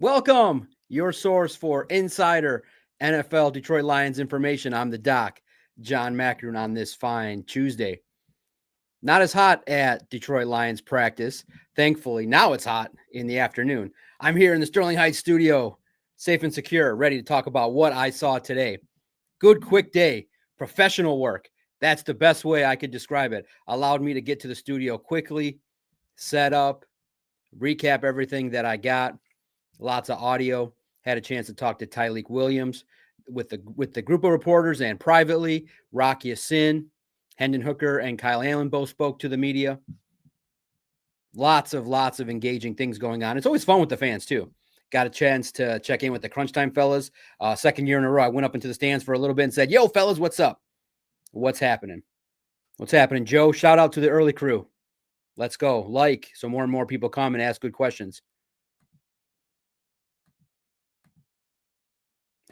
Welcome, your source for insider NFL Detroit Lions information. I'm the doc, John Macaroon, on this fine Tuesday. Not as hot at Detroit Lions practice. Thankfully, now it's hot in the afternoon. I'm here in the Sterling Heights studio, safe and secure, ready to talk about what I saw today. Good, quick day, professional work. That's the best way I could describe it. Allowed me to get to the studio quickly, set up, recap everything that I got. Lots of audio. Had a chance to talk to Tyleek Williams with the group of reporters and privately. Rocky Ya-Sin, Hendon Hooker, and Kyle Allen both spoke to the media. Lots of engaging things going on. It's always fun with the fans too. Got a chance to check in with the Crunch Time fellas. Second year in a row, I went up into the stands for a little bit and said, "Yo, fellas, what's up? What's happening? What's happening?" Joe, shout out to the early crew. Let's go. So more and more people come and ask good questions.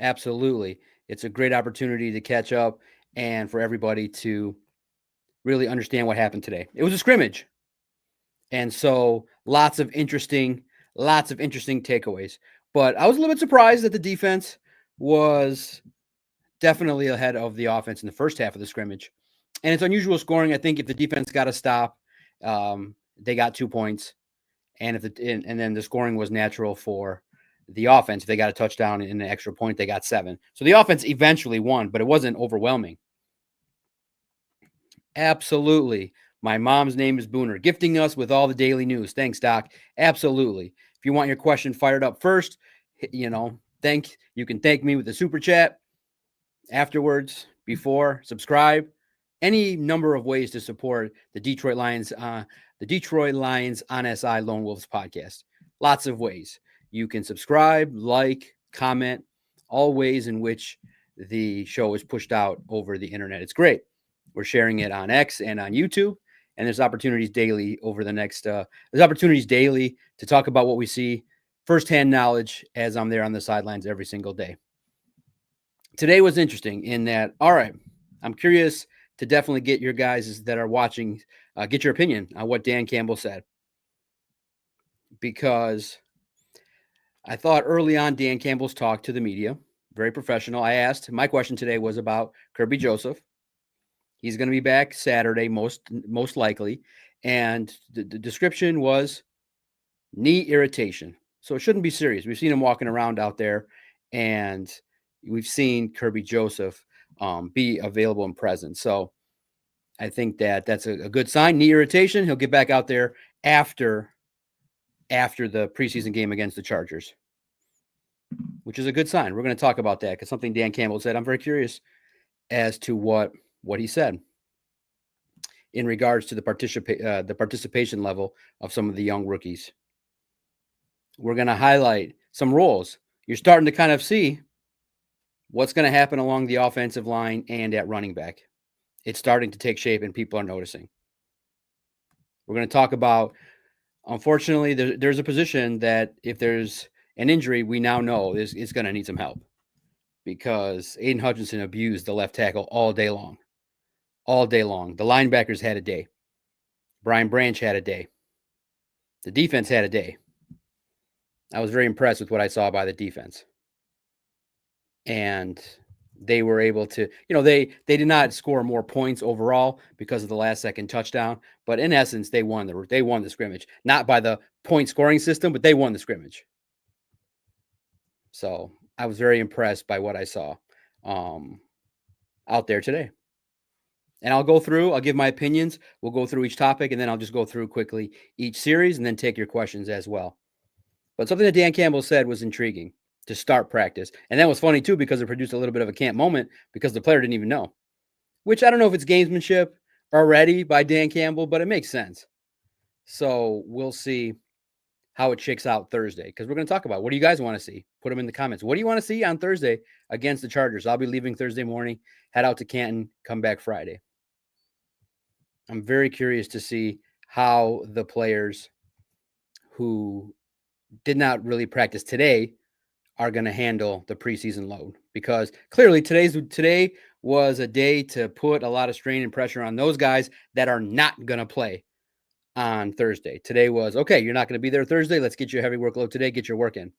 Absolutely. It's a great opportunity to catch up and for everybody to really understand what happened today. It was a scrimmage. And so lots of interesting takeaways. But I was a little bit surprised that the defense was definitely ahead of the offense in the first half of the scrimmage. And it's unusual scoring. I think if the defense got a stop, they got 2 points. And then the scoring was natural for the offense. If they got a touchdown and an extra point, they got 7. So the offense eventually won, but it wasn't overwhelming. Absolutely. My mom's name is Booner, gifting us with all the daily news. Thanks, Doc. Absolutely. If you want your question fired up first, you can thank me with the super chat afterwards, before, subscribe. Any number of ways to support the Detroit Lions on SI Lone Wolves podcast. Lots of ways. You can subscribe, like, comment, all ways in which the show is pushed out over the internet. It's great. We're sharing it on X and on YouTube, and there's opportunities daily there's opportunities daily to talk about what we see, firsthand knowledge as I'm there on the sidelines every single day. Today was interesting in that, all right, I'm curious to definitely get your guys that are watching, get your opinion on what Dan Campbell said. Because I thought early on Dan Campbell's talk to the media, very professional. My question today was about Kirby Joseph. He's going to be back Saturday, most likely. And the description was knee irritation. So it shouldn't be serious. We've seen him walking around out there, and we've seen Kirby Joseph be available and present. So I think that's a good sign. Knee irritation. He'll get back out there after the preseason game against the Chargers, which is a good sign. We're going to talk about that because something Dan Campbell said. I'm very curious as to what he said in regards to the participation level of some of the young rookies. We're going to highlight some roles. You're starting to kind of see what's going to happen along the offensive line and at running back. It's starting to take shape and people are noticing. We're going to talk about, unfortunately, there's a position that if there's an injury, we now know it's going to need some help because Aidan Hutchinson abused the left tackle all day long. All day long. The linebackers had a day. Brian Branch had a day. The defense had a day. I was very impressed with what I saw by the defense. And they were able to, they did not score more points overall because of the last second touchdown, but in essence, they won the scrimmage, not by the point scoring system, but they won the scrimmage. So I was very impressed by what I saw out there today. And I'll give my opinions. We'll go through each topic, and then I'll just go through quickly each series and then take your questions as well. But something that Dan Campbell said was intriguing to start practice. And that was funny, too, because it produced a little bit of a camp moment because the player didn't even know, which I don't know if it's gamesmanship already by Dan Campbell, but it makes sense. So we'll see how it shakes out Thursday because we're going to talk about what do you guys want to see? Put them in the comments. What do you want to see on Thursday against the Chargers? I'll be leaving Thursday morning, head out to Canton, come back Friday. I'm very curious to see how the players who did not really practice today are going to handle the preseason load because clearly today was a day to put a lot of strain and pressure on those guys that are not going to play on Thursday. Today was, okay, you're not going to be there Thursday. Let's get you a heavy workload today. Get your work in.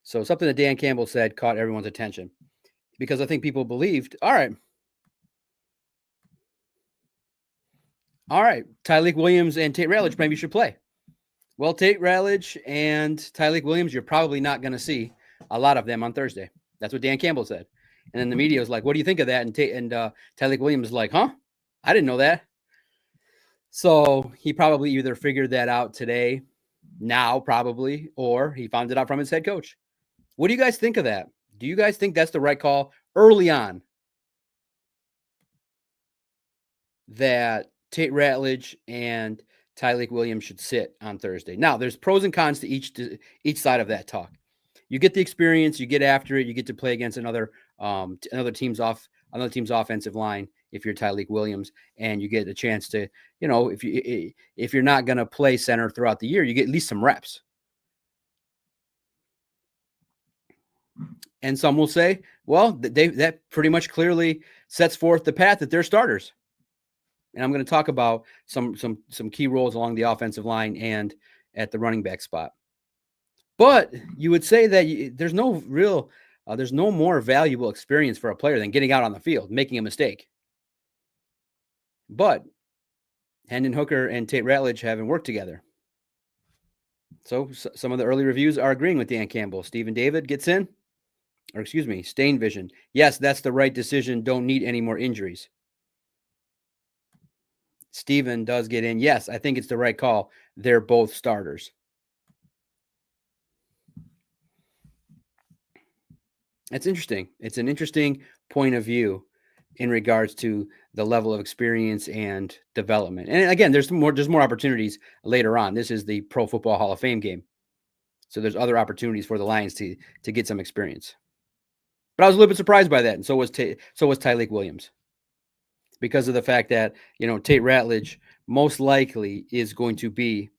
So something that Dan Campbell said caught everyone's attention because I think people believed, all right, Tyleik Williams and Tate Ratledge maybe should play. Well, Tate Ratledge and Tyleik Williams, you're probably not going to see a lot of them on Thursday. That's what Dan Campbell said. And then the media was like, what do you think of that? And Tyleik Williams is like, huh? I didn't know that. So he probably either figured that out today, now probably, or he found it out from his head coach. What do you guys think of that? Do you guys think that's the right call early on? That Tate Ratledge and Tyleik Williams should sit on Thursday. Now, there's pros and cons to each side of that talk. You get the experience, you get after it, you get to play against another team's offensive line if you're Tyleik Williams, and you get a chance to, if you're not going to play center throughout the year, you get at least some reps. And some will say, well, that pretty much clearly sets forth the path that they're starters. And I'm going to talk about some key roles along the offensive line and at the running back spot. But you would say that there's no more valuable experience for a player than getting out on the field, making a mistake. But Hendon Hooker and Tate Ratledge haven't worked together. So some of the early reviews are agreeing with Dan Campbell. Stephen David gets in, Stain Vision. Yes, that's the right decision. Don't need any more injuries. Steven does get in. Yes, I think it's the right call. They're both starters. That's interesting. It's an interesting point of view in regards to the level of experience and development. And again, there's more opportunities later on. This is the Pro Football Hall of Fame game. So there's other opportunities for the Lions to get some experience. But I was a little bit surprised by that, and so was Tyleik Williams. Because of the fact that, Tate Ratledge most likely is going to be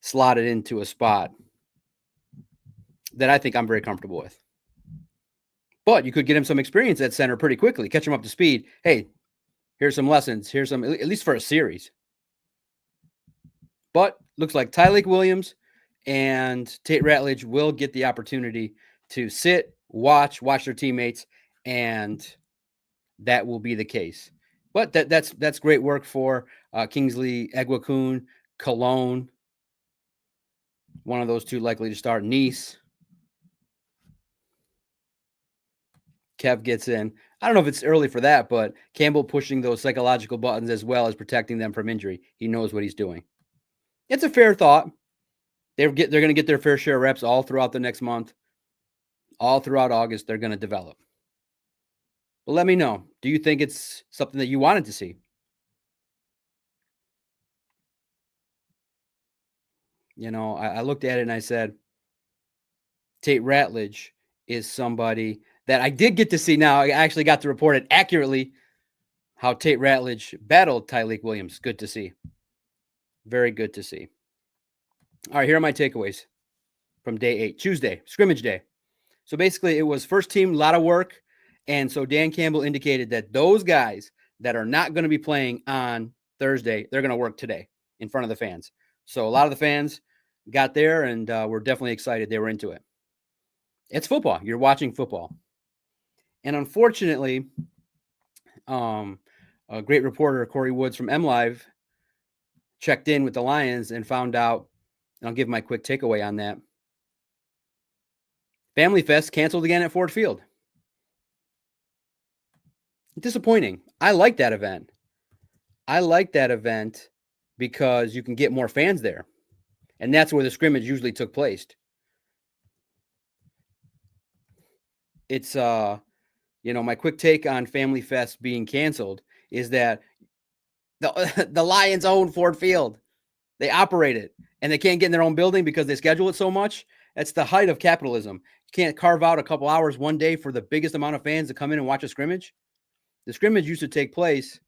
slotted into a spot that I think I'm very comfortable with. But you could get him some experience at center pretty quickly, catch him up to speed. Hey, here's some lessons. Here's some, at least for a series. But looks like Tyleik Williams and Tate Ratledge will get the opportunity to sit, watch their teammates, and that will be the case. But that's great work for Kingsley Egwakun, Cologne. One of those two likely to start. Nice. Kev gets in. I don't know if it's early for that, but Campbell pushing those psychological buttons as well as protecting them from injury. He knows what he's doing. It's a fair thought. They're going to get their fair share of reps all throughout the next month. All throughout August, they're going to develop. But let me know. Do you think it's something that you wanted to see? I looked at it and I said, Tate Ratledge is somebody that I did get to see now. I actually got to report it accurately how Tate Ratledge battled Tyleik Williams. Good to see. Very good to see. All right, here are my takeaways from day 8, Tuesday, scrimmage day. So basically it was first team, a lot of work. And so Dan Campbell indicated that those guys that are not going to be playing on Thursday, they're going to work today in front of the fans. So a lot of the fans got there and were definitely excited. They were into it. It's football. You're watching football. And unfortunately, a great reporter, Corey Woods from MLive, checked in with the Lions and found out, and I'll give my quick takeaway on that. Family Fest canceled again at Ford Field. Disappointing. I like that event. Because you can get more fans there. And that's where the scrimmage usually took place. It's, my quick take on Family Fest being canceled is that the Lions own Ford Field. They operate it, and they can't get in their own building because they schedule it so much. That's the height of capitalism. You can't carve out a couple hours one day for the biggest amount of fans to come in and watch a scrimmage. The scrimmage used to take place,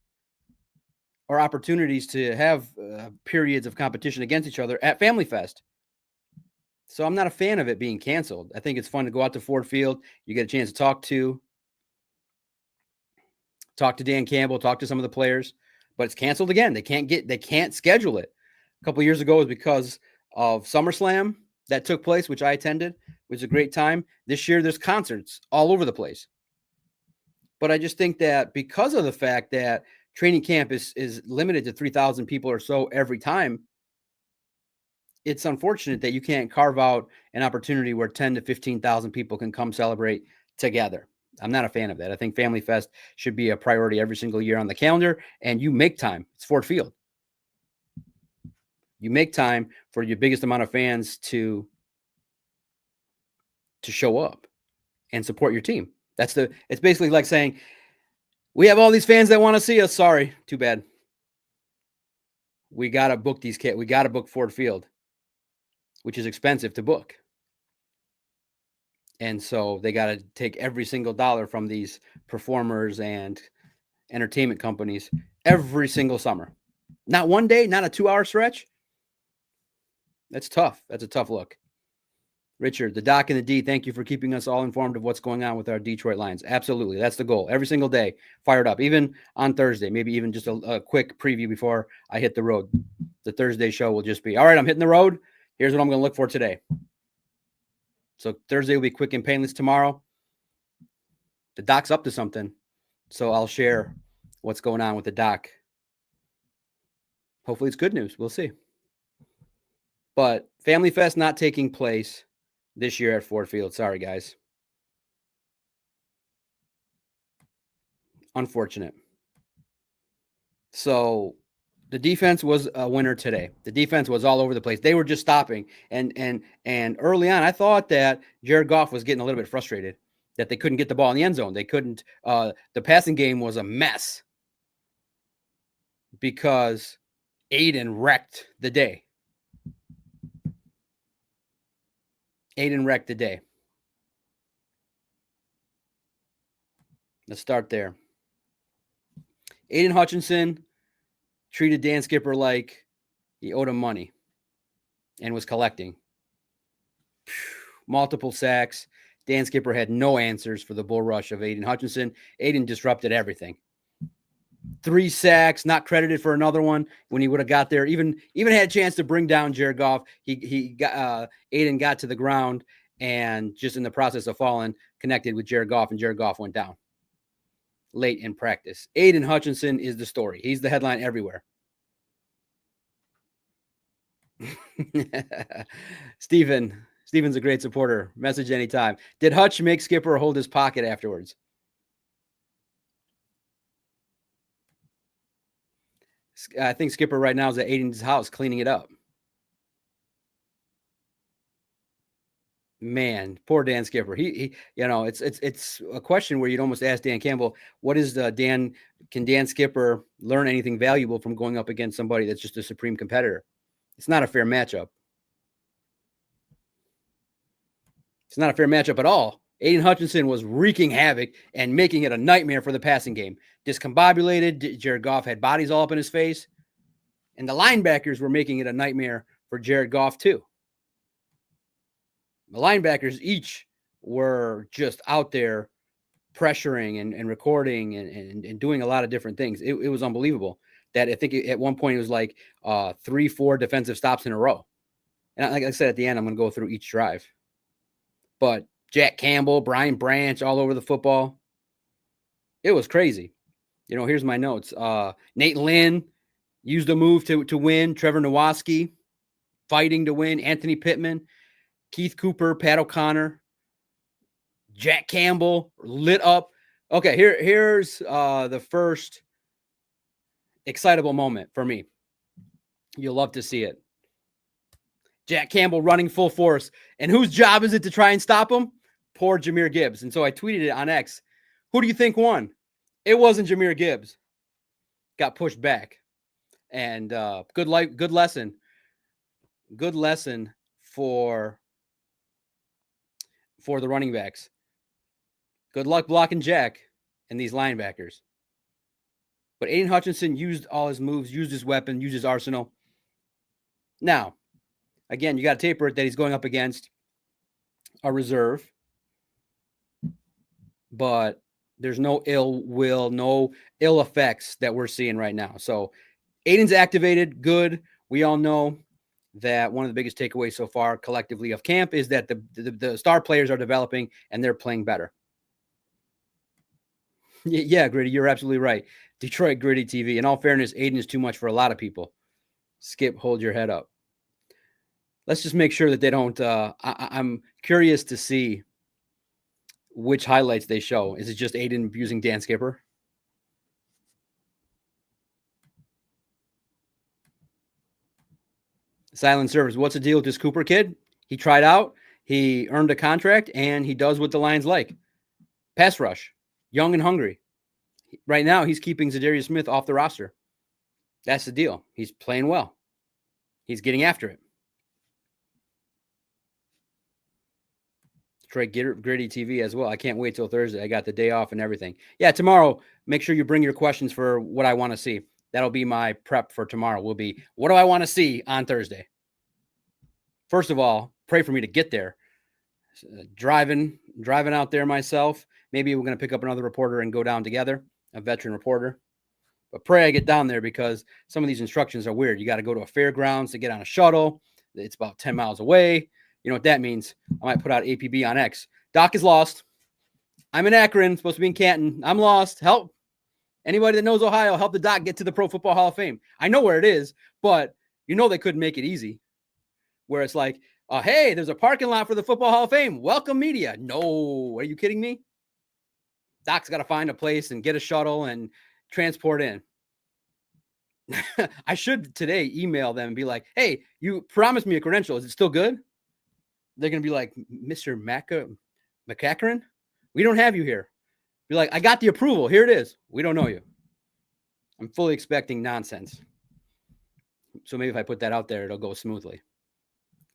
or opportunities to have periods of competition against each other at Family Fest. So I'm not a fan of it being canceled. I think it's fun to go out to Ford Field. You get a chance to talk to Dan Campbell, talk to some of the players, but it's canceled again. They can't schedule it. A couple of years ago, it was because of SummerSlam. that took place, which I attended, was a great time. This year, there's concerts all over the place. But I just think that because of the fact that training camp is limited to 3,000 people or so every time, it's unfortunate that you can't carve out an opportunity where 10 to 15,000 people can come celebrate together. I'm not a fan of that. I think Family Fest should be a priority every single year on the calendar, and you make time. It's Ford Field. You make time for your biggest amount of fans to show up and support your team. It's basically like saying, we have all these fans that want to see us. Sorry, too bad. We got to book these kids. We got to book Ford Field, which is expensive to book. And so they got to take every single dollar from these performers and entertainment companies every single summer. Not one day, not a 2-hour stretch. That's tough. That's a tough look. Richard, the Doc and the D, thank you for keeping us all informed of what's going on with our Detroit Lions. Absolutely. That's the goal. Every single day, fired up, even on Thursday, maybe even just a quick preview before I hit the road. The Thursday show will just be, all right, I'm hitting the road. Here's what I'm going to look for today. So Thursday will be quick and painless. Tomorrow, the Doc's up to something. So I'll share what's going on with the Doc. Hopefully it's good news. We'll see. But Family Fest not taking place this year at Ford Field. Sorry, guys. Unfortunate. So the defense was a winner today. The defense was all over the place. They were just stopping. And early on, I thought that Jared Goff was getting a little bit frustrated that they couldn't get the ball in the end zone. They couldn't. The passing game was a mess because Aidan wrecked the day. Aidan wrecked the day. Let's start there. Aidan Hutchinson treated Dan Skipper like he owed him money and was collecting. Multiple sacks. Dan Skipper had no answers for the bull rush of Aidan Hutchinson. Aidan disrupted everything. 3 sacks, not credited for another one when he would have got there. Even had a chance to bring down Jared Goff. Aidan got to the ground and just in the process of falling, connected with Jared Goff, and Jared Goff went down late in practice. Aidan Hutchinson is the story. He's the headline everywhere. Steven's a great supporter. Message anytime. Did Hutch make Skipper hold his pocket afterwards? I think Skipper right now is at Aidan's house cleaning it up. Man, poor Dan Skipper. He it's a question where you'd almost ask Dan Campbell, what is can Dan Skipper learn anything valuable from going up against somebody that's just a supreme competitor? It's not a fair matchup. It's not a fair matchup at all. Aidan Hutchinson was wreaking havoc and making it a nightmare for the passing game. Discombobulated. Jared Goff had bodies all up in his face. And the linebackers were making it a nightmare for Jared Goff too. The linebackers each were just out there pressuring and recording and doing a lot of different things. It was unbelievable. That I think at one point it was like 3-4 defensive stops in a row. And like I said, at the end, I'm going to go through each drive. But Jack Campbell, Brian Branch, all over the football. It was crazy. Here's my notes. Nate Lynn used a move to win. Trevor Nowaski fighting to win. Anthony Pittman, Keith Cooper, Pat O'Connor, Jack Campbell lit up. Okay, here's the first excitable moment for me. You'll love to see it. Jack Campbell running full force. And whose job is it to try and stop him? Poor Jahmyr Gibbs. And so I tweeted it on X. Who do you think won? It wasn't Jahmyr Gibbs. Got pushed back. And good lesson. Good lesson for the running backs. Good luck blocking Jack and these linebackers. But Aidan Hutchinson used all his moves, used his weapon, used his arsenal. Now, again, you got to taper it that he's going up against a reserve. But there's no ill will, no ill effects that we're seeing right now. So Aidan's activated. Good. We all know that one of the biggest takeaways so far collectively of camp is that the star players are developing and they're playing better. Yeah, Gritty, you're absolutely right. Detroit Gritty TV. In all fairness, Aidan is too much for a lot of people. Skip, hold your head up. Let's just make sure that they don't. I'm curious to see which highlights they show. Is it just Aidan abusing Dan Skipper? Silent service. What's the deal with this Cooper kid? He tried out, he earned a contract, and he does what the Lions like. Pass rush, young and hungry. Right now, he's keeping Zadarius Smith off the roster. That's the deal. He's playing well. He's getting after it. Detroit Gritty TV as well. I can't wait till Thursday. I got the day off and everything. Yeah, tomorrow, make sure you bring your questions for what I want to see. That'll be my prep for tomorrow. Will be, what do I want to see on Thursday? First of all, pray for me to get there. Driving out there myself. Maybe we're going to pick up another reporter and go down together, a veteran reporter. But pray I get down there because some of these instructions are weird. You got to go to a fairgrounds to get on a shuttle. It's about 10 miles away. You know what that means? I might put out APB on X. Doc is lost. I'm in Akron, supposed to be in Canton. I'm lost. Help. Anybody that knows Ohio, help the Doc get to the Pro Football Hall of Fame. I know where it is, but you know they couldn't make it easy. Where it's like, hey, there's a parking lot for the Football Hall of Fame. Welcome, media. No, are you kidding me? Doc's got to find a place and get a shuttle and transport in. I should today email them and be like, hey, you promised me a credential. Is it still good? They're going to be like, Mr. McCackeren, we don't have you here. Be like, I got the approval. Here it is. We don't know you. I'm fully expecting nonsense. So maybe if I put that out there, it'll go smoothly.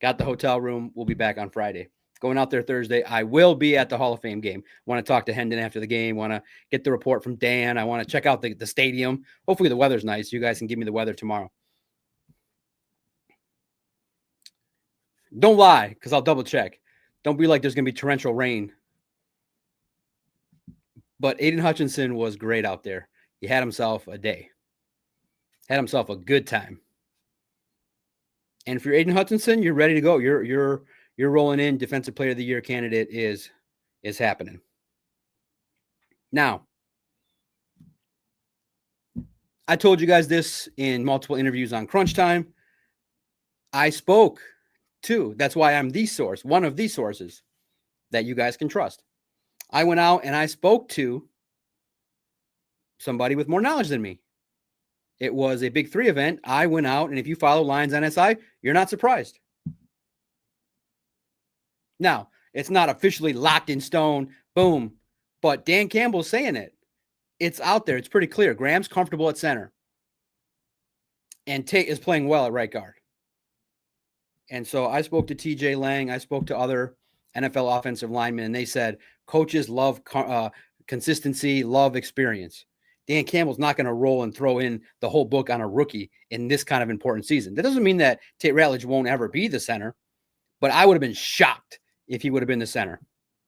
Got the hotel room. We'll be back on Friday. Going out there Thursday. I will be at the Hall of Fame game. Want to talk to Hendon after the game. Want to get the report from Dan. I want to check out the stadium. Hopefully the weather's nice. You guys can give me the weather tomorrow. Don't lie, because I'll double check. Don't be like there's going to be torrential rain. But Aidan Hutchinson was great out there. He had himself a day. Had himself a good time. And if you're Aidan Hutchinson, you're ready to go. You're rolling in. Defensive Player of the Year candidate is happening. Now, I told you guys this in multiple interviews on Crunch Time. I spoke to, that's why I'm the source, one of the sources that you guys can trust. I went out and I spoke to somebody with more knowledge than me. It was a Big 3 event. I went out, and if you follow Lions NSI, you're not surprised. Now, it's not officially locked in stone, boom, but Dan Campbell's saying it. It's out there. It's pretty clear. Graham's comfortable at center, and Tate is playing well at right guard. And so I spoke to TJ Lang. I spoke to other NFL offensive linemen, and they said coaches love consistency, love experience. Dan Campbell's not going to roll and throw in the whole book on a rookie in this kind of important season. That doesn't mean that Tate Ratledge won't ever be the center, but I would have been shocked if he would have been the center.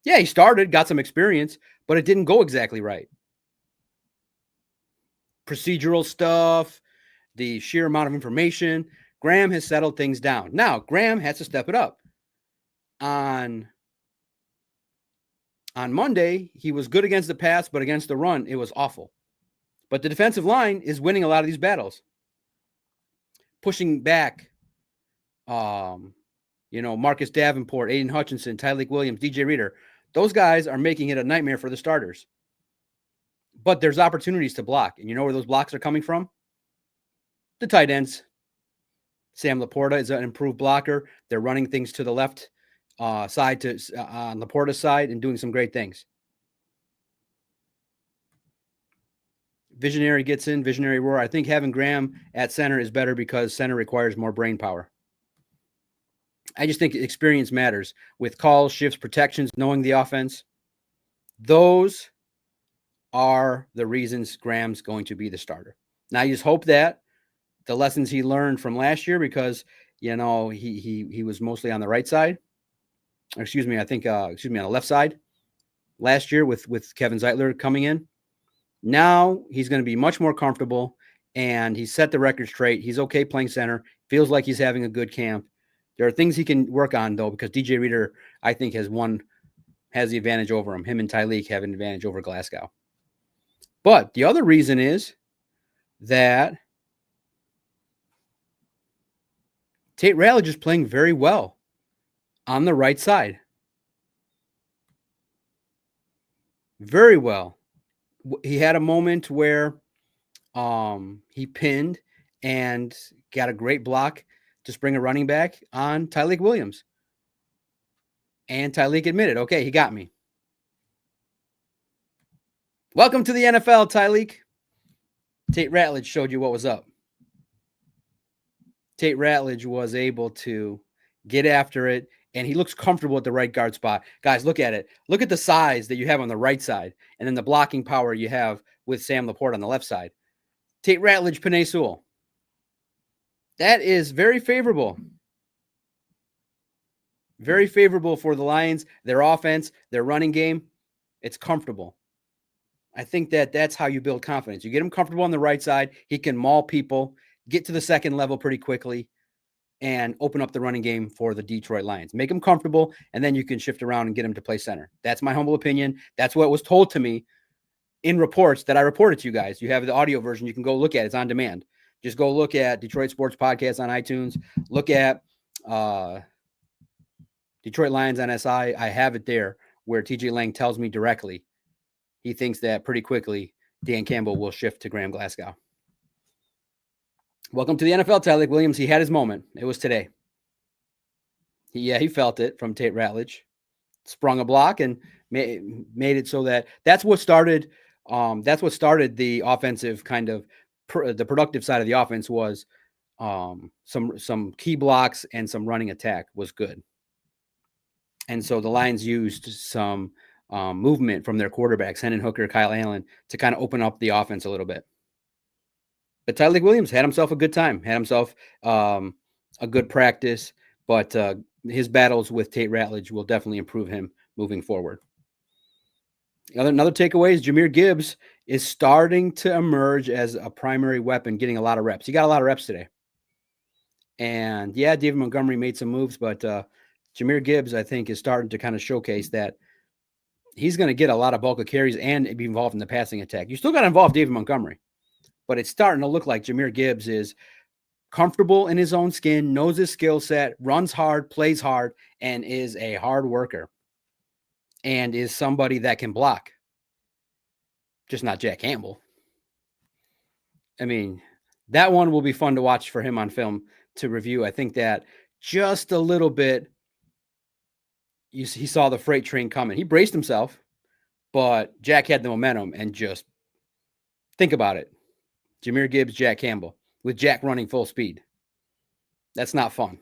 Yeah, he started, got some experience, but it didn't go exactly right. Procedural stuff, the sheer amount of information. Graham has settled things down. Now, Graham has to step it up. On Monday, he was good against the pass, but against the run, it was awful. But the defensive line is winning a lot of these battles. Pushing back, Marcus Davenport, Aidan Hutchinson, Tyleik Williams, DJ Reader. Those guys are making it a nightmare for the starters. But there's opportunities to block. And you know where those blocks are coming from? The tight ends. Sam Laporta is an improved blocker. They're running things to the left side on Laporta's side and doing some great things. Visionary gets in, visionary roar. I think having Graham at center is better because center requires more brain power. I just think experience matters with calls, shifts, protections, knowing the offense. Those are the reasons Graham's going to be the starter. Now, you just hope that the lessons he learned from last year, because, he was mostly on the right side. On the left side last year with Kevin Zeitler coming in. Now he's going to be much more comfortable, and he set the record straight. He's okay playing center. Feels like he's having a good camp. There are things he can work on, though, because DJ Reader, I think, has the advantage over him. Him and Tyleek have an advantage over Glasgow. But the other reason is that Tate Ratledge is playing very well on the right side. Very well. He had a moment where he pinned and got a great block to spring a running back on Tyleek Williams. And Tyleek admitted, okay, he got me. Welcome to the NFL, Tyleek. Tate Ratledge showed you what was up. Tate Ratledge was able to get after it, and he looks comfortable at the right guard spot. Guys, look at it. Look at the size that you have on the right side, and then the blocking power you have with Sam Laporte on the left side. Tate Ratledge, Penei Sewell. That is very favorable. Very favorable for the Lions, their offense, their running game. It's comfortable. I think that's how you build confidence. You get him comfortable on the right side. He can maul people, get to the second level pretty quickly, and open up the running game for the Detroit Lions. Make him comfortable, and then you can shift around and get him to play center. That's my humble opinion. That's what was told to me in reports that I reported to you guys. You have the audio version. You can go look at it. It's on demand. Just go look at Detroit Sports Podcast on iTunes. Look at Detroit Lions on SI. I have it there where TJ Lang tells me directly he thinks that pretty quickly Dan Campbell will shift to Graham Glasgow. Welcome to the NFL, Tyleek Williams. He had his moment. It was today. He felt it from Tate Ratledge. Sprung a block and made it so that's what started the offensive kind of the productive side of the offense was some key blocks and some running attack was good. And so the Lions used some movement from their quarterbacks, Hendon Hooker, Kyle Allen, to kind of open up the offense a little bit. But Tyleek Williams had himself a good time, had himself a good practice, but his battles with Tate Ratledge will definitely improve him moving forward. Another takeaway is Jahmyr Gibbs is starting to emerge as a primary weapon, getting a lot of reps. He got a lot of reps today. And yeah, David Montgomery made some moves, but Jahmyr Gibbs, I think, is starting to kind of showcase that he's going to get a lot of bulk of carries and be involved in the passing attack. You still got to involve David Montgomery, but it's starting to look like Jahmyr Gibbs is comfortable in his own skin, knows his skill set, runs hard, plays hard, and is a hard worker and is somebody that can block. Just not Jack Campbell. I mean, that one will be fun to watch for him on film to review. I think that just a little bit, he saw the freight train coming. He braced himself, but Jack had the momentum, and just think about it. Jahmyr Gibbs, Jack Campbell, with Jack running full speed. That's not fun.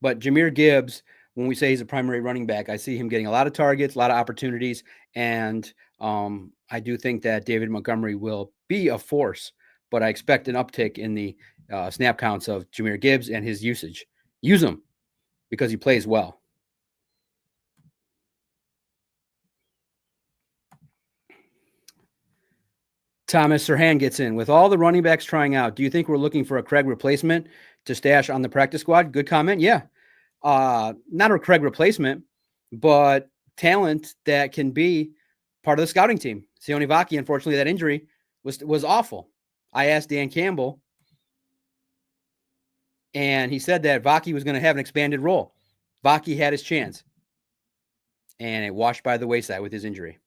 But Jahmyr Gibbs, when we say he's a primary running back, I see him getting a lot of targets, a lot of opportunities, and I do think that David Montgomery will be a force, but I expect an uptick in the snap counts of Jahmyr Gibbs and his usage. Use him because he plays well. Thomas Serhan gets in. With all the running backs trying out, do you think we're looking for a Craig replacement to stash on the practice squad? Good comment. Yeah. Not a Craig replacement, but talent that can be part of the scouting team. Sione Vaki, unfortunately, that injury was awful. I asked Dan Campbell, and he said that Vaki was going to have an expanded role. Vaki had his chance, and it washed by the wayside with his injury.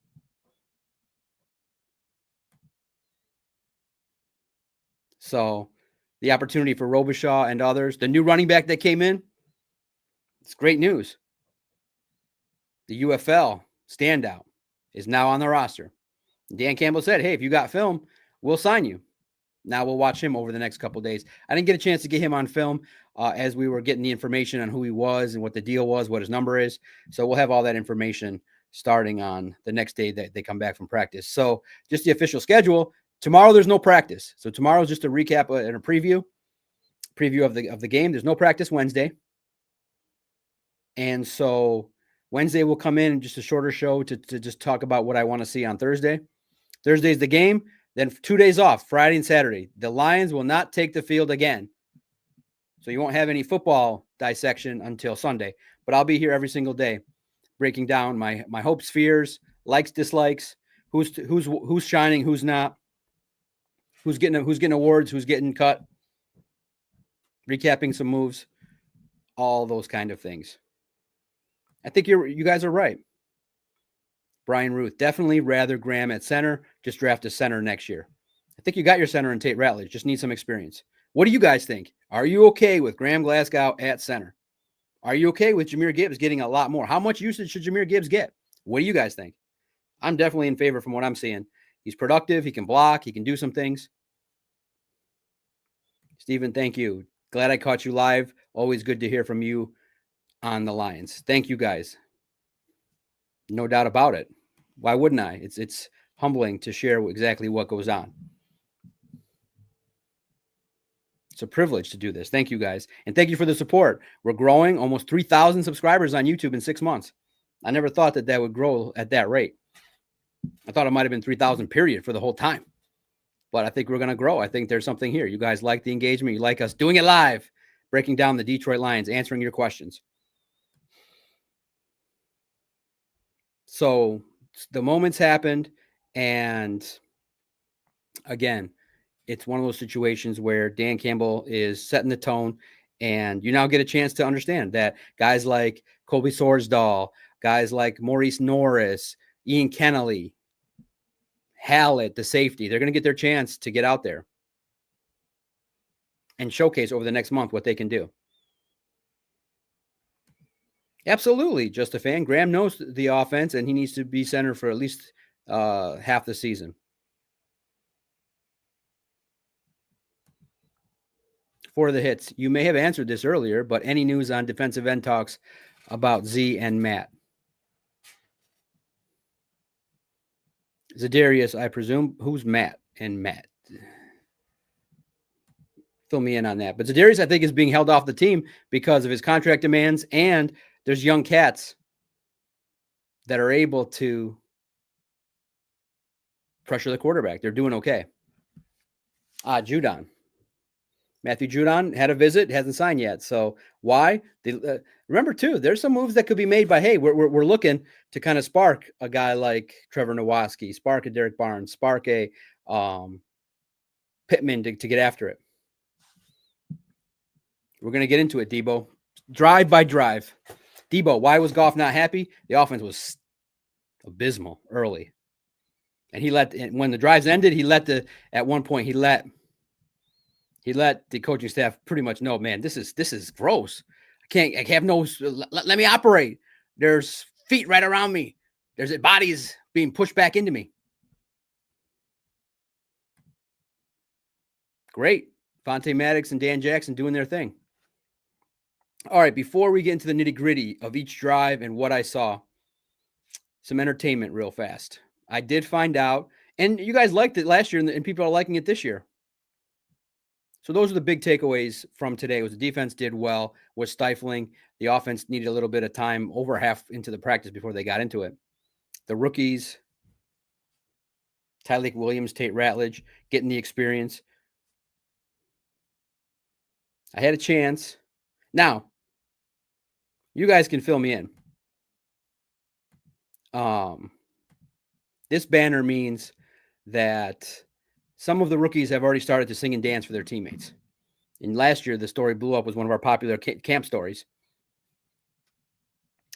So the opportunity for Robichaud and others, the new running back that came in, it's great news. The UFL standout is now on the roster. Dan Campbell said, hey, if you got film, we'll sign you. Now we'll watch him over the next couple of days. I didn't get a chance to get him on film as we were getting the information on who he was and what the deal was, what his number is. So we'll have all that information starting on the next day that they come back from practice. So just the official schedule. Tomorrow there's no practice. So tomorrow is just a recap and a preview of the game. There's no practice Wednesday. And so Wednesday will come in just a shorter show to just talk about what I want to see on Thursday. Thursday's the game. Then 2 days off, Friday and Saturday. The Lions will not take the field again So you won't have any football dissection until Sunday, but I'll be here every single day breaking down my hopes, fears, likes, dislikes, who's shining, who's not, who's getting awards, who's getting cut, recapping some moves, all those kind of things. I think you guys are right. Brian Ruth, definitely rather Graham at center. Just draft a center next year. I think you got your center in Tate Ratledge. Just need some experience. What do you guys think? Are you okay with Graham Glasgow at center? Are you okay with Jahmyr Gibbs getting a lot more? How much usage should Jahmyr Gibbs get? What do you guys think? I'm definitely in favor from what I'm seeing. He's productive. He can block. He can do some things. Stephen, thank you. Glad I caught you live. Always good to hear from you on the Lions. Thank you, guys. No doubt about it. Why wouldn't I? It's humbling to share exactly what goes on. It's a privilege to do this. Thank you, guys. And thank you for the support. We're growing almost 3,000 subscribers on YouTube in 6 months. I never thought that would grow at that rate. I thought it might have been 3,000 period for the whole time. But I think we're going to grow. I think there's something here. You guys like the engagement. You like us doing it live, breaking down the Detroit Lions, answering your questions. So the moments happened. And again, it's one of those situations where Dan Campbell is setting the tone, and you now get a chance to understand that guys like Colby Sorsdahl, guys like Maurice Norris, Ian Kennelly, Hallett, the safety, they're going to get their chance to get out there and showcase over the next month what they can do. Absolutely, just a fan. Graham knows the offense, and he needs to be center for at least half the season. For the hits, you may have answered this earlier, but any news on defensive end talks about Z and Matt? Zadarius, I presume. Who's Matt and Matt? Fill me in on that. But Zadarius, I think, is being held off the team because of his contract demands, and there's young cats that are able to pressure the quarterback. They're doing okay. Judon. Matthew Judon had a visit, hasn't signed yet. So why? Remember, too, there's some moves that could be made by, hey, we're looking to kind of spark a guy like Trevor Nowatzki, spark a Derek Barnes, spark a Pittman to get after it. We're going to get into it, Debo. Drive by drive. Debo, why was Goff not happy? The offense was abysmal early. And when the drives ended, at one point, he let the coaching staff pretty much know, man, this is gross. I have no, let me operate. There's feet right around me. There's bodies being pushed back into me. Great. Fonte Maddox and Dan Jackson doing their thing. All right, before we get into the nitty-gritty of each drive and what I saw, some entertainment real fast. I did find out, and you guys liked it last year, and people are liking it this year. So those are the big takeaways from today. Was the defense did well, was stifling. The offense needed a little bit of time, over half into the practice before they got into it. The rookies, Tyleik Williams, Tate Ratledge, getting the experience. I had a chance. Now, you guys can fill me in. This banner means that some of the rookies have already started to sing and dance for their teammates. And last year, the story blew up, was one of our popular camp stories.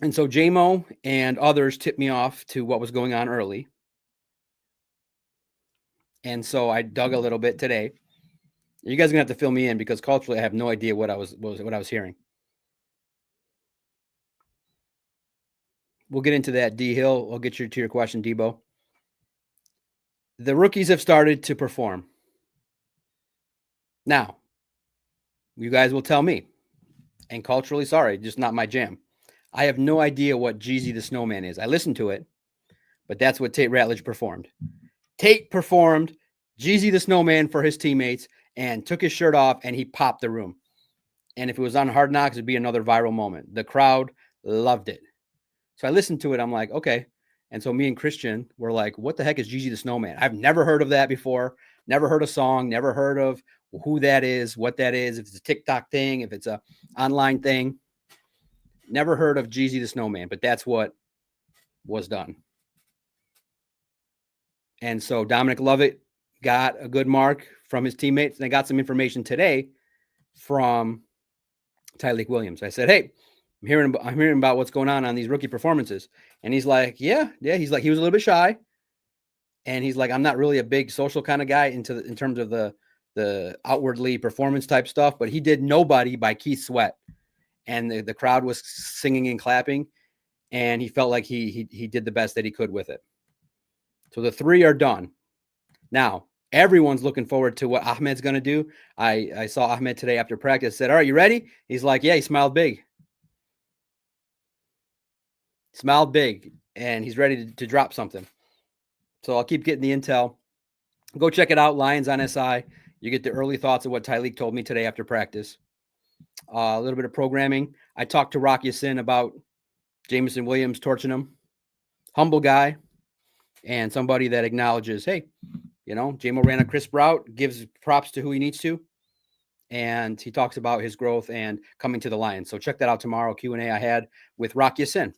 And so JMO and others tipped me off to what was going on early. And so I dug a little bit today. You guys are going to have to fill me in because culturally I have no idea what I was hearing. We'll get into that. D Hill, I'll get you to your question, Debo. The rookies have started to perform. Now, you guys will tell me, and culturally, sorry, just not my jam. I have no idea what Jeezy the Snowman is. I listened to it, but that's what Tate Ratledge performed. Tate performed Jeezy the Snowman for his teammates and took his shirt off, and he popped the room. And if it was on Hard Knocks, it'd be another viral moment. The crowd loved it. So I listened to it. I'm like, okay. And so me and Christian were like, what the heck is Jeezy the Snowman? I've never heard of that before. Never heard a song. Never heard of who that is, what that is, if it's a TikTok thing, if it's a online thing. Never heard of Jeezy the Snowman, but that's what was done. And so Dominic Lovett got a good mark from his teammates. And I got some information today from Tyleik Williams. I said, hey, I'm hearing about what's going on these rookie performances. And he's like, yeah. He's like, he was a little bit shy. And he's like, I'm not really a big social kind of guy in terms of the outwardly performance type stuff, but he did Nobody by Keith Sweat. And the crowd was singing and clapping. And he felt like he did the best that he could with it. So the 3 are done. Now, everyone's looking forward to what Ahmed's going to do. I saw Ahmed today after practice, said, all right, you ready? He's like, yeah, he smiled big. Smiled big, and he's ready to drop something. So I'll keep getting the intel. Go check it out, Lions on SI. You get the early thoughts of what Tyleik told me today after practice. A little bit of programming. I talked to Rock Ya-Sin about Jameson Williams torching him. Humble guy and somebody that acknowledges, hey, you know, J-Mo ran a crisp route, gives props to who he needs to, and he talks about his growth and coming to the Lions. So check that out tomorrow, Q&A I had with Rock Ya-Sin.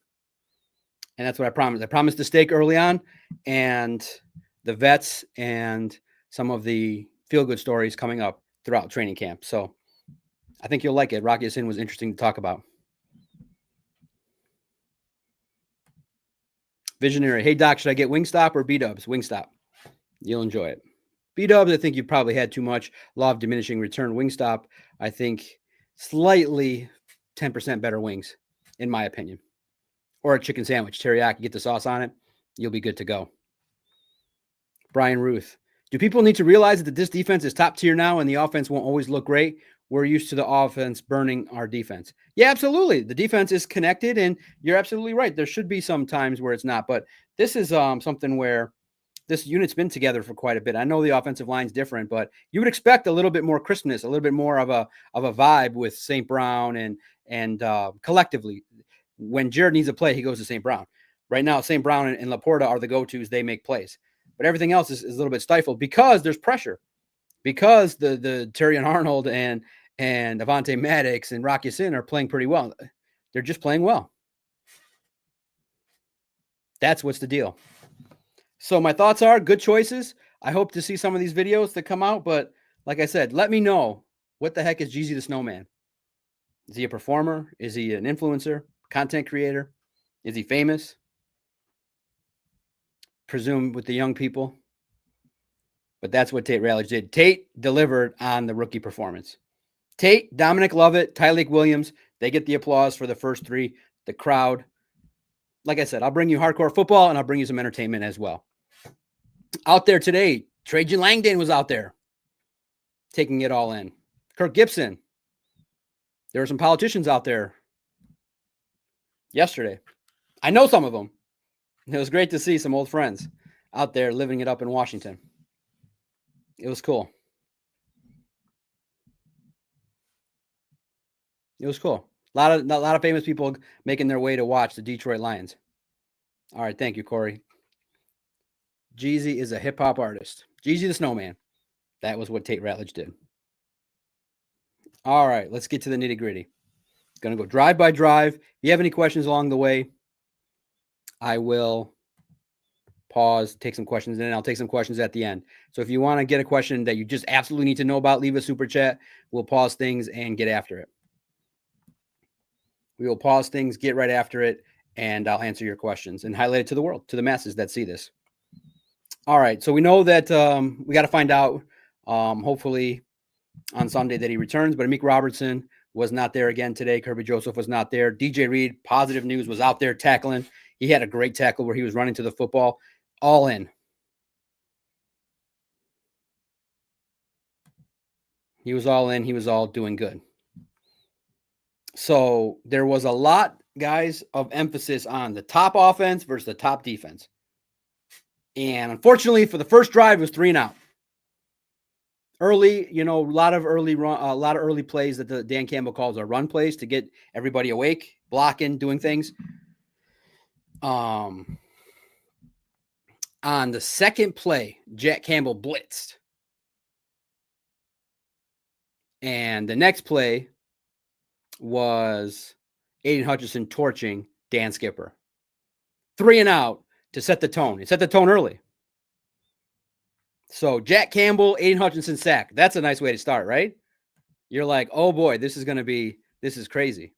And that's what I promised. I promised the steak early on and the vets and some of the feel-good stories coming up throughout training camp. So I think you'll like it. Rock Ya-Sin was interesting to talk about. Visionary. Hey, Doc, should I get Wingstop or B-Dubs? Wingstop. You'll enjoy it. B-Dubs, I think you probably had too much. Law of diminishing return. Wingstop, I think slightly 10% better wings, in my opinion. Or a chicken sandwich. Teriyaki, get the sauce on it. You'll be good to go. Brian Ruth. Do people need to realize that this defense is top tier now and the offense won't always look great? We're used to the offense burning our defense. Yeah, absolutely. The defense is connected, and you're absolutely right. There should be some times where it's not, but this is something where this unit's been together for quite a bit. I know the offensive line's different, but you would expect a little bit more crispness, a little bit more of a vibe with St. Brown and collectively. When Jared needs a play, he goes to St. Brown. Right now, St. Brown and Laporta are the go-tos. They make plays. But everything else is a little bit stifled because there's pressure. Because the Terrion Arnold and Avonte Maddox and Rock Ya-Sin are playing pretty well. They're just playing well. That's what's the deal. So my thoughts are good choices. I hope to see some of these videos that come out. But like I said, let me know, what the heck is Jeezy the Snowman? Is he a performer? Is he an influencer? Content creator? Is he famous? Presume with the young people. But that's what Tate Ratledge did. Tate delivered on the rookie performance. Tate, Dominic Lovett, Tyleik Williams, they get the applause for the first 3. The crowd. Like I said, I'll bring you hardcore football and I'll bring you some entertainment as well. Out there today, Trajan Langdon was out there taking it all in. Kirk Gibson. There were some politicians out there yesterday. I know some of them. It was great to see some old friends out there living it up in Washington. It was cool. It was cool. A lot of famous people making their way to watch the Detroit Lions. All right, thank you, Corey. Jeezy is a hip-hop artist. Jeezy the Snowman. That was what Tate Ratledge did. All right, let's get to the nitty-gritty. Going to go drive by drive. If you have any questions along the way, I will pause, take some questions, and then I'll take some questions at the end. So if you want to get a question that you just absolutely need to know about, leave a super chat. We'll pause things and get after it. We will pause things, get right after it, and I'll answer your questions and highlight it to the world, to the masses that see this. All right, so we know that we got to find out, hopefully, on Sunday that he returns, but Amik Robertson was not there again today. Kirby Joseph was not there. DJ Reed, positive news, was out there tackling. He had a great tackle where he was running to the football, all in. He was all in. He was all doing good. So there was a lot, guys, of emphasis on the top offense versus the top defense. And unfortunately, for the first drive, it was 3 and out. Early, a lot of early plays that the Dan Campbell calls are run plays to get everybody awake, blocking, doing things. On the second play, Jack Campbell blitzed. And the next play was Aidan Hutchinson torching Dan Skipper. 3 and out to set the tone. It set the tone early. So Jack Campbell, Aidan Hutchinson sack. That's a nice way to start, right? You're like, oh boy, this is crazy.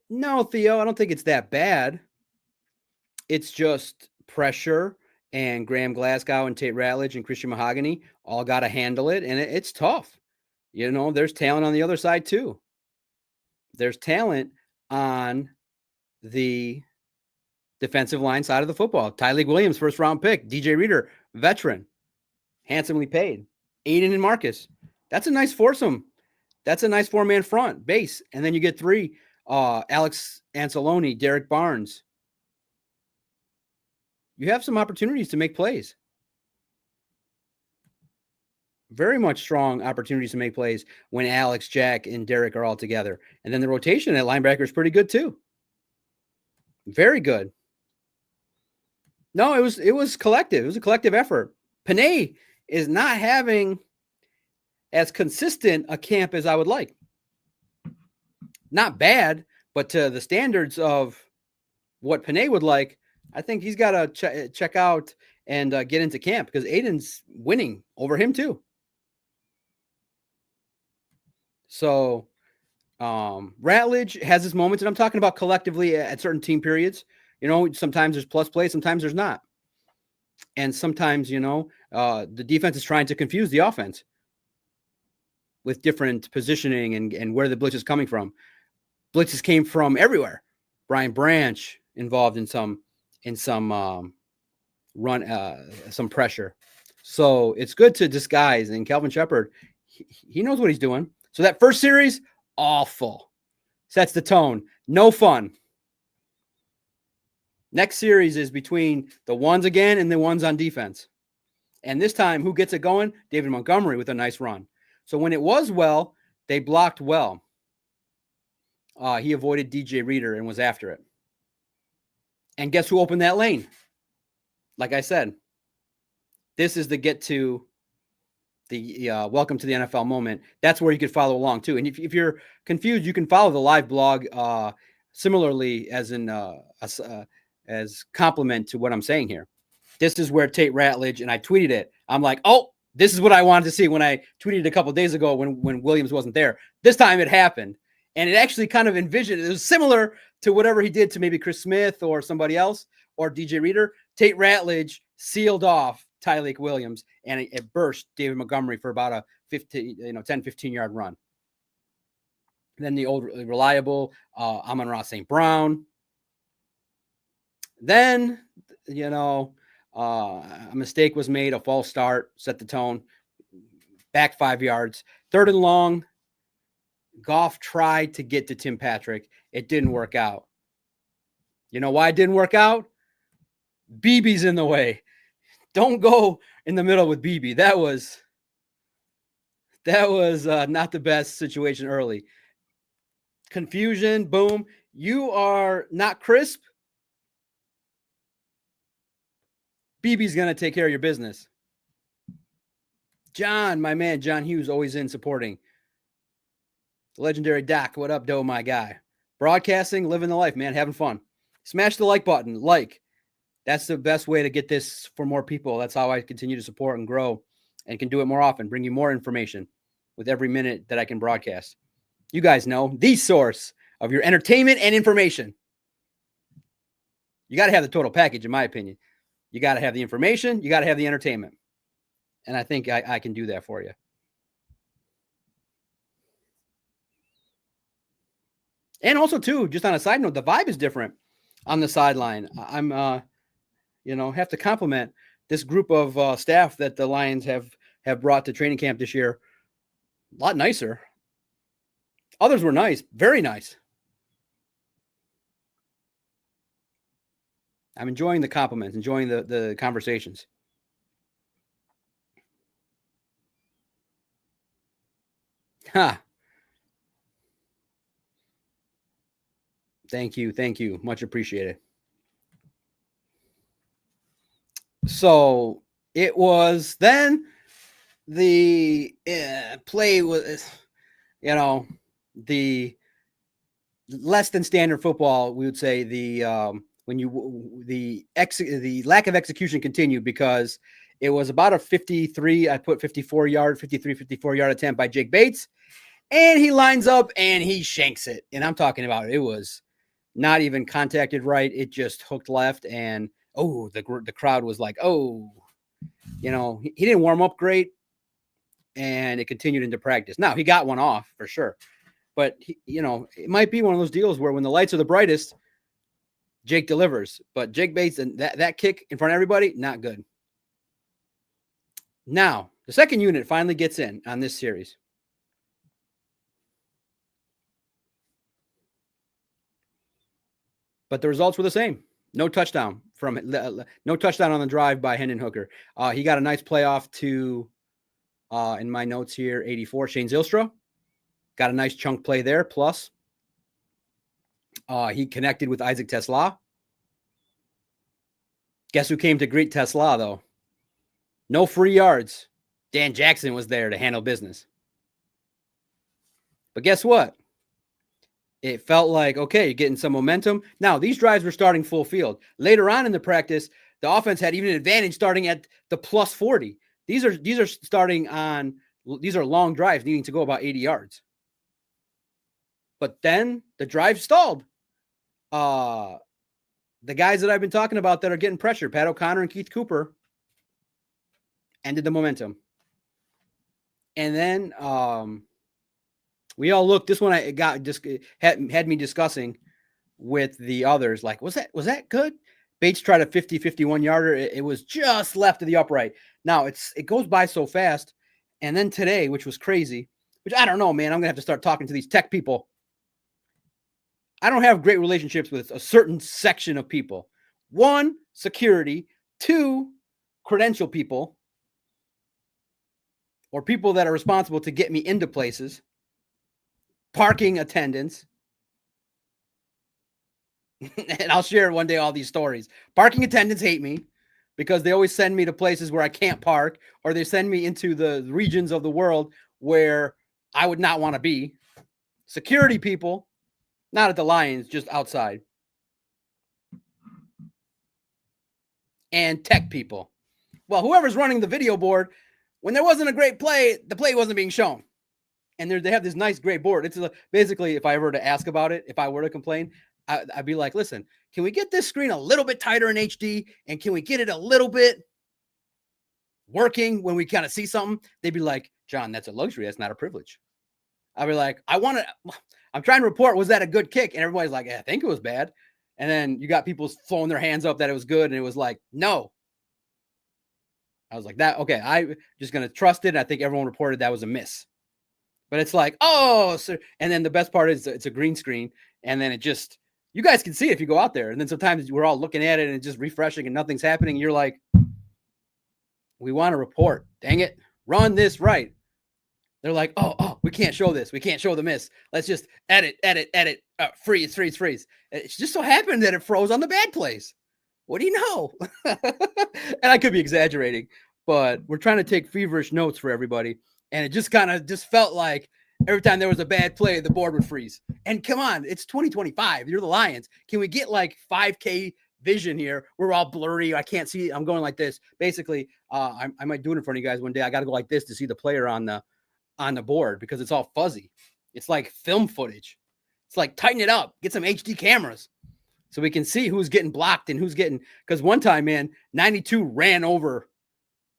No, Theo, I don't think it's that bad. It's just pressure, and Graham Glasgow and Tate Ratledge and Christian Mahogany all got to handle it, and it's tough. There's talent on the other side too. There's talent on the defensive line side of the football. Tyleik Williams, first round pick. DJ Reader, veteran, handsomely paid. Aidan and Marcus. That's a nice foursome. That's a nice 4-man front base. And then you get 3, Alex Anzalone, Derek Barnes. You have some opportunities to make plays. Very much strong opportunities to make plays when Alex, Jack, and Derek are all together. And then the rotation at linebacker is pretty good too. Very good. No, it was collective. It was a collective effort. Panay is not having as consistent a camp as I would like. Not bad, but to the standards of what Panay would like, I think he's got to check out and get into camp, because Aidan's winning over him too. So Ratledge has his moments, and I'm talking about collectively at certain team periods. Sometimes there's plus play, sometimes there's not. And sometimes, the defense is trying to confuse the offense with different positioning and where the blitz is coming from. Blitzes came from everywhere. Brian Branch involved in some some pressure. So it's good to disguise. And Calvin Shepard, he knows what he's doing. So that first series, awful. Sets the tone. No fun. Next series is between the ones again and the ones on defense. And this time, who gets it going? David Montgomery with a nice run. So when it was well, they blocked well. He avoided DJ Reader and was after it. And guess who opened that lane? Like I said, this is the get to the welcome to the NFL moment. That's where you could follow along too. And if you're confused, you can follow the live blog similarly as as complement to what I'm saying here. This is where Tate Ratledge, and I tweeted it. I'm like, oh, this is what I wanted to see when I tweeted a couple of days ago when Williams wasn't there. This time it happened. And it actually kind of envisioned, it was similar to whatever he did to maybe Chris Smith or somebody else or DJ Reader. Tate Ratledge sealed off Tyleik Williams, and it burst David Montgomery for about a 10-15 yard run. Then the old reliable Amon-Ra St. Brown. Then, a mistake was made, a false start, set the tone, back 5 yards. 3rd and long, Goff tried to get to Tim Patrick. It didn't work out. You know why it didn't work out? BB's in the way. Don't go in the middle with BB. That was not the best situation early. Confusion, boom. You are not crisp. BB's going to take care of your business. John, my man, John Hughes, always in supporting. The legendary Doc, what up, Doe, my guy? Broadcasting, living the life, man, having fun. Smash the like button, like. That's the best way to get this for more people. That's how I continue to support and grow and can do it more often, bring you more information with every minute that I can broadcast. You guys know the source of your entertainment and information. You got to have the total package, in my opinion. You got to have the information. You got to have the entertainment. And I think I can do that for you. And also, too, just on a side note, the vibe is different on the sideline. I'm, have to compliment this group of staff that the Lions have brought to training camp this year. A lot nicer. Others were nice, very nice. I'm enjoying the compliments, enjoying the conversations. Thank you. Much appreciated. So it was then the play was, the less than standard football, we would say the lack of execution continued because it was about a 53 yard attempt by Jake Bates, and he lines up and he shanks it. And I'm talking about it was not even contacted right. It just hooked left, and the crowd was like, he didn't warm up great, and it continued into practice. Now he got one off for sure, but it might be one of those deals where when the lights are the brightest, Jake delivers. But Jake Bates and that kick in front of everybody, not good. Now the second unit finally gets in on this series. But the results were the same. No touchdown on the drive by Hendon Hooker. He got a nice playoff to, in my notes here, 84. Shane Zylstra got a nice chunk play there. Plus, he connected with Isaac Tesla. Guess who came to greet Tesla, though? No free yards. Dan Jackson was there to handle business. But guess what? It felt like, okay, you're getting some momentum. Now, these drives were starting full field. Later on in the practice, the offense had even an advantage starting at the plus 40. These are long drives needing to go about 80 yards. But then the drive stalled. The guys that I've been talking about that are getting pressure, Pat O'Connor and Keith Cooper, ended the momentum. And then we all looked. This one had me discussing with the others. Like, was that good? Bates tried a 51 yarder. It was just left of the upright. Now it goes by so fast. And then today, which was crazy, which I don't know, man. I'm gonna have to start talking to these tech people. I don't have great relationships with a certain section of people. 1, security. 2, credential people, or people that are responsible to get me into places. Parking attendants. And I'll share one day all these stories. Parking attendants hate me because they always send me to places where I can't park, or they send me into the regions of the world where I would not want to be. Security people, not at the Lions, just outside. And tech people. Well, whoever's running the video board, when there wasn't a great play, the play wasn't being shown. And they have this nice gray board. It's basically, if I were to ask about it, if I were to complain, I'd be like, listen, can we get this screen a little bit tighter in HD? And can we get it a little bit working when we kind of see something? They'd be like, John, that's a luxury. That's not a privilege. I'd be like, I'm trying to report, was that a good kick? And everybody's like, I think it was bad. And then you got people throwing their hands up that it was good. And it was like, no. I was like, okay, I'm just going to trust it. And I think everyone reported that was a miss. But it's like, and then the best part is it's a green screen. And then you guys can see it if you go out there. And then sometimes we're all looking at it and it's just refreshing and nothing's happening. And you're like, we want to report. Dang it. Run this right. They're like, we can't show this. We can't show the miss. Let's just edit. Freeze. It just so happened that it froze on the bad plays. What do you know? And I could be exaggerating, but we're trying to take feverish notes for everybody. And it just kind of felt like every time there was a bad play, the board would freeze. And come on, it's 2025. You're the Lions. Can we get like 5K vision here? We're all blurry. I can't see. I'm going like this. Basically, I might do it in front of you guys one day. I got to go like this to see the player on the board because it's all fuzzy. It's like film footage. It's like tighten it up. Get some HD cameras so we can see who's getting blocked and who's getting. Because one time, man, 92 ran over,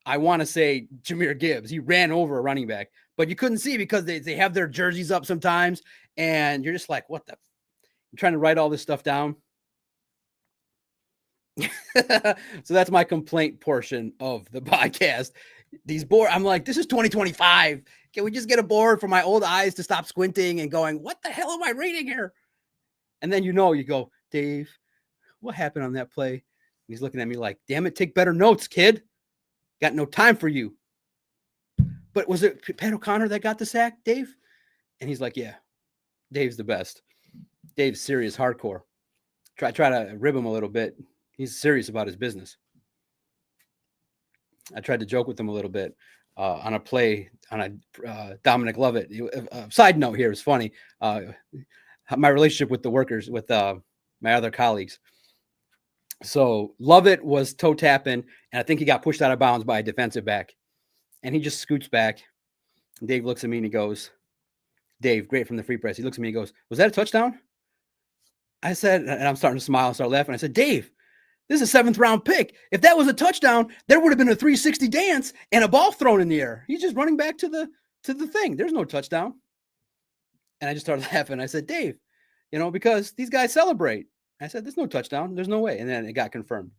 I want to say, Jahmyr Gibbs. He ran over a running back, but you couldn't see because they have their jerseys up sometimes, and you're just like, what the? I'm trying to write all this stuff down. So that's my complaint portion of the podcast. These board, I'm like, this is 2025. Can we just get a board for my old eyes to stop squinting and going, what the hell am I reading here? And then you go, Dave, what happened on that play? And he's looking at me like, damn it, take better notes, kid. Got no time for you. But was it Pat O'Connor that got the sack, Dave? And he's like, yeah, Dave's the best. Dave's serious, hardcore. Try to rib him a little bit. He's serious about his business. I tried to joke with him a little bit. on a play on a Dominic Lovett. Side note here is funny. My relationship with the workers, with my other colleagues. So Lovett was toe tapping, and I think he got pushed out of bounds by a defensive back. And he just scoots back. And Dave looks at me and he goes, Dave, great from the free press. He looks at me and goes, was that a touchdown? I said, and I'm starting to smile and start laughing. I said, Dave, this is a 7th round pick. If that was a touchdown, there would have been a 360 dance and a ball thrown in the air. He's just running back to the thing. There's no touchdown. And I just started laughing. I said, Dave, because these guys celebrate. I said, there's no touchdown. There's no way. And then it got confirmed.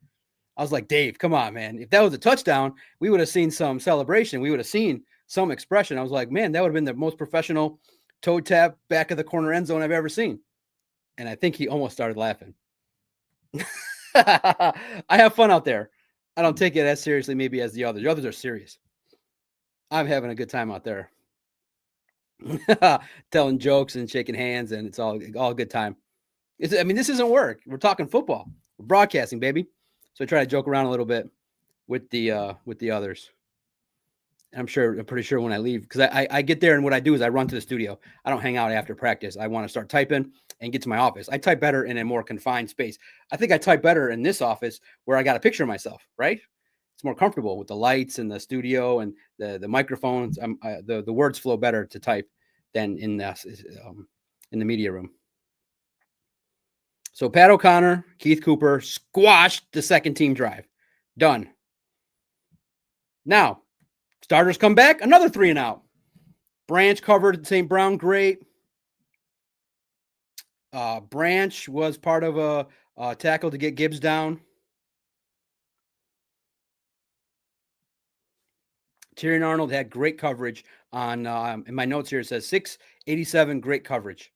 I was like, Dave, come on, man. If that was a touchdown, we would have seen some celebration. We would have seen some expression. I was like, man, that would have been the most professional toe tap back of the corner end zone I've ever seen. And I think he almost started laughing. I have fun out there. I don't take it as seriously maybe as the others. The others are serious. I'm having a good time out there. Telling jokes and shaking hands, and it's all a good time. This isn't work. We're talking football. We're broadcasting, baby. So I try to joke around a little bit with the others. I'm pretty sure when I leave, because I get there and what I do is I run to the studio. I don't hang out after practice. I want to start typing and get to my office. I type better in a more confined space. I think I type better in this office where I got a picture of myself, right? It's more comfortable with the lights and the studio and the microphones. The words flow better to type than in the media room. So Pat O'Connor, Keith Cooper squashed the second team drive. Done. Now, starters come back, another 3 and out. Branch covered St. Brown great. Branch was part of a tackle to get Gibbs down. Tyrion Arnold had great coverage on, in my notes here, it says 687, great coverage.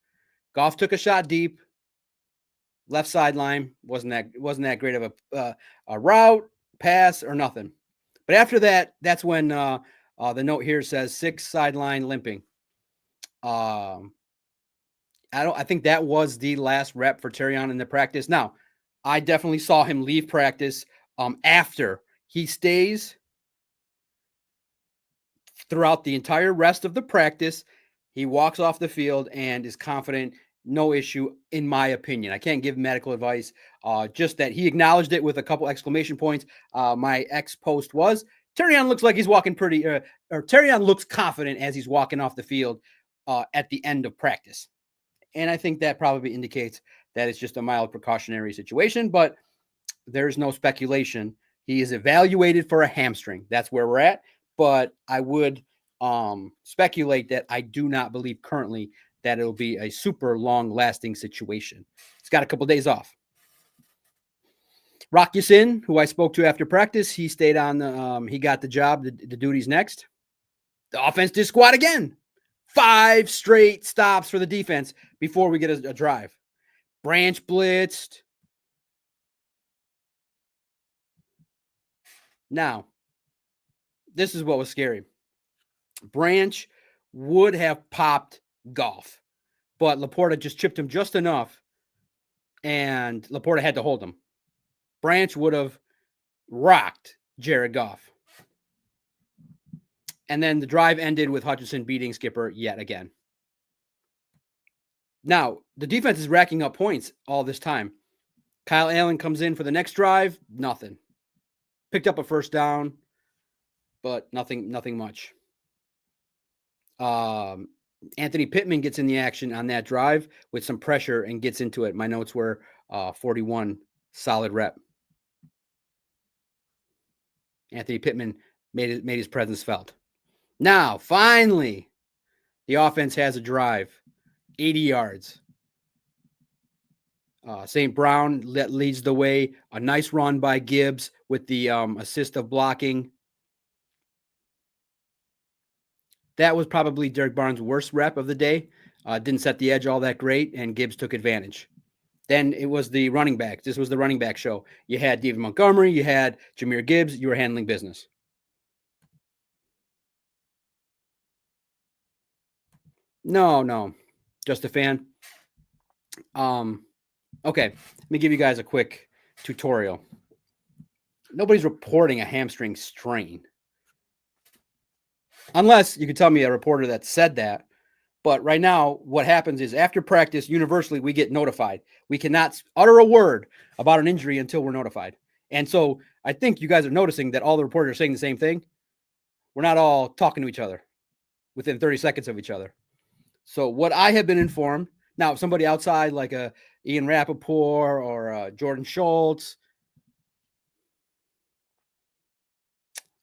Goff took a shot deep. Left sideline wasn't that great of a route, pass, or nothing. But after that, that's when the note here says 6 sideline limping. I think that was the last rep for Tyrion in the practice. Now, I definitely saw him leave practice after. He stays throughout the entire rest of the practice. He walks off the field and is confident. No issue, in my opinion. I can't give medical advice. Just that he acknowledged it with a couple exclamation points. My ex post was, Tyrion looks like he's walking or Tyrion looks confident as he's walking off the field at the end of practice. And I think that probably indicates that it's just a mild precautionary situation, but there's no speculation. He is evaluated for a hamstring. That's where we're at. But I would speculate that I do not believe currently that it'll be a super long-lasting situation. He's got a couple of days off. Rock Ya-Sin, who I spoke to after practice, he stayed on. He got the job, the duties next. The offense did squat again. 5 straight stops for the defense before we get a drive. Branch blitzed. Now, this is what was scary. Branch would have popped Goff, but Laporta just chipped him just enough, and Laporta had to hold him. Branch would have rocked Jared Goff. And then the drive ended with Hutchinson beating Skipper yet again. Now, the defense is racking up points all this time. Kyle Allen comes in for the next drive, nothing. Picked up a first down, but nothing much. Anthony Pittman gets in the action on that drive with some pressure and gets into it. My notes were 41, solid rep. Anthony Pittman made his presence felt. Now, finally, the offense has a drive, 80 yards. St. Brown leads the way. A nice run by Gibbs with the assist of blocking. That was probably Derek Barnes' worst rep of the day. Didn't set the edge all that great, and Gibbs took advantage. Then it was the running back. This was the running back show. You had David Montgomery. You had Jahmyr Gibbs. You were handling business. No. Just a fan. Okay. Let me give you guys a quick tutorial. Nobody's reporting a hamstring strain. Unless you could tell me a reporter that said that. But right now, what happens is after practice, universally, we get notified. We cannot utter a word about an injury until we're notified. And so I think you guys are noticing that all the reporters are saying the same thing. We're not all talking to each other within 30 seconds of each other. So what I have been informed, now if somebody outside like a Ian Rappaport or Jordan Schultz,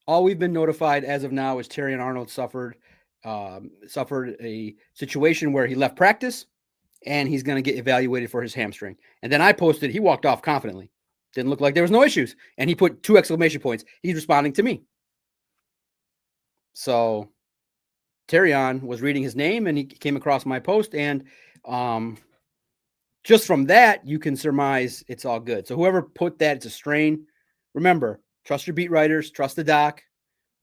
all we've been notified as of now is Terrion Arnold suffered a situation where he left practice and he's going to get evaluated for his hamstring. And then I posted, he walked off confidently. Didn't look like there was no issues. And he put 2 exclamation points. He's responding to me. So Terrion was reading his name and he came across my post. And just from that, you can surmise it's all good. So whoever put that, it's a strain. Remember, trust your beat writers, trust the doc.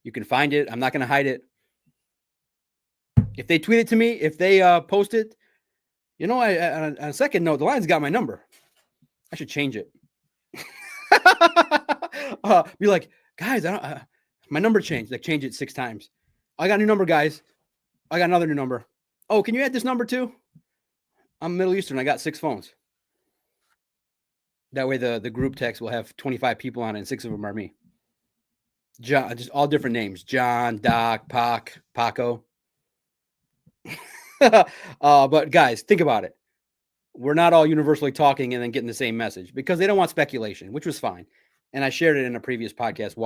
You can find it. I'm not going to hide it. If they tweet it to me, if they post it, you know, on a second note, the Lions got my number. I should change it. Be like, guys, my number changed. Like, change it 6 times. I got a new number, guys. I got another new number. Oh, can you add this number too? I'm Middle Eastern. I got 6 phones. That way the group text will have 25 people on it, and 6 of them are me. John, just all different names. John, Doc, Pac, Paco. But guys, think about it. We're not all universally talking and then getting the same message because they don't want speculation, which was fine. And I shared it in a previous podcast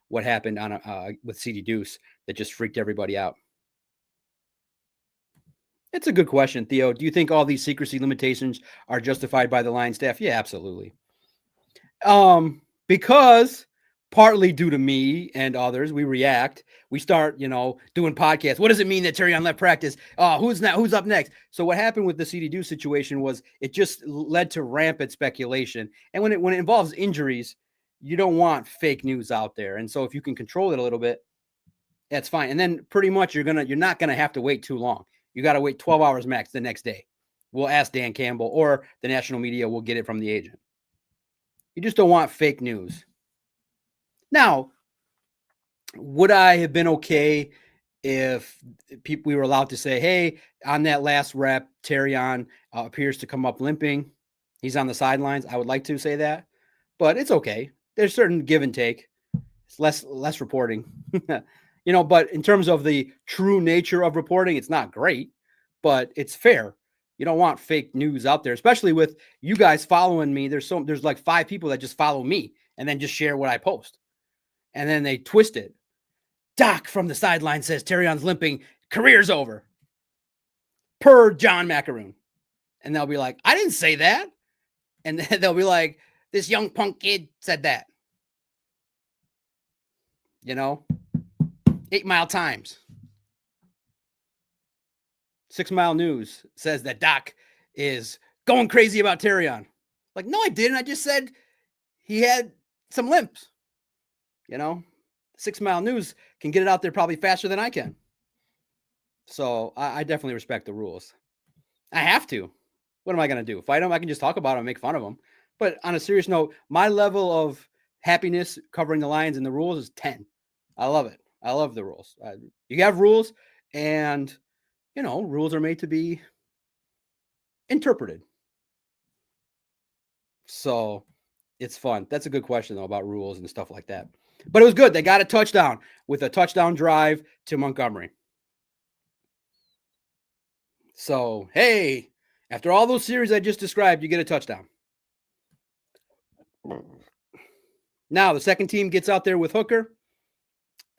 what happened on with CD Deuce that just freaked everybody out. It's a good question, Theo. Do you think all these secrecy limitations are justified by the Lions staff? Yeah, absolutely. Because partly due to me and others, we react. We start, doing podcasts. What does it mean that Terrion left practice? Who's up next? So what happened with the CD Deuce situation was it just led to rampant speculation. And when it involves injuries, you don't want fake news out there. And so if you can control it a little bit, that's fine. And then pretty much you're not gonna have to wait too long. You got to wait 12 hours max the next day. We'll ask Dan Campbell or the national media will get it from the agent. You just don't want fake news. Now, would I have been okay if we were allowed to say, hey, on that last rep, Terrion appears to come up limping. He's on the sidelines. I would like to say that, but it's okay. There's certain give and take. It's less reporting, but in terms of the true nature of reporting, it's not great, but it's fair. You don't want fake news out there, especially with you guys following me. There's like 5 people that just follow me and then just share what I post. And then they twist it. Doc from the sideline says Terrion's limping. Career's over. Per John Macaroon. And they'll be like, I didn't say that. And then they'll be like, this young punk kid said that. 8 Mile Times. 6 Mile News says that Doc is going crazy about Terrion. Like, no, I didn't. I just said he had some limps. 6 Mile News can get it out there probably faster than I can. So I definitely respect the rules. I have to. What am I going to do? Fight them? I can just talk about them and make fun of them. But on a serious note, my level of happiness covering the Lions and the rules is 10. I love it. I love the rules. You have rules, and, rules are made to be interpreted. So it's fun. That's a good question, though, about rules and stuff like that. But it was good. They got a touchdown with a touchdown drive to Montgomery. So, hey, after all those series I just described, you get a touchdown. Now, the second team gets out there with Hooker,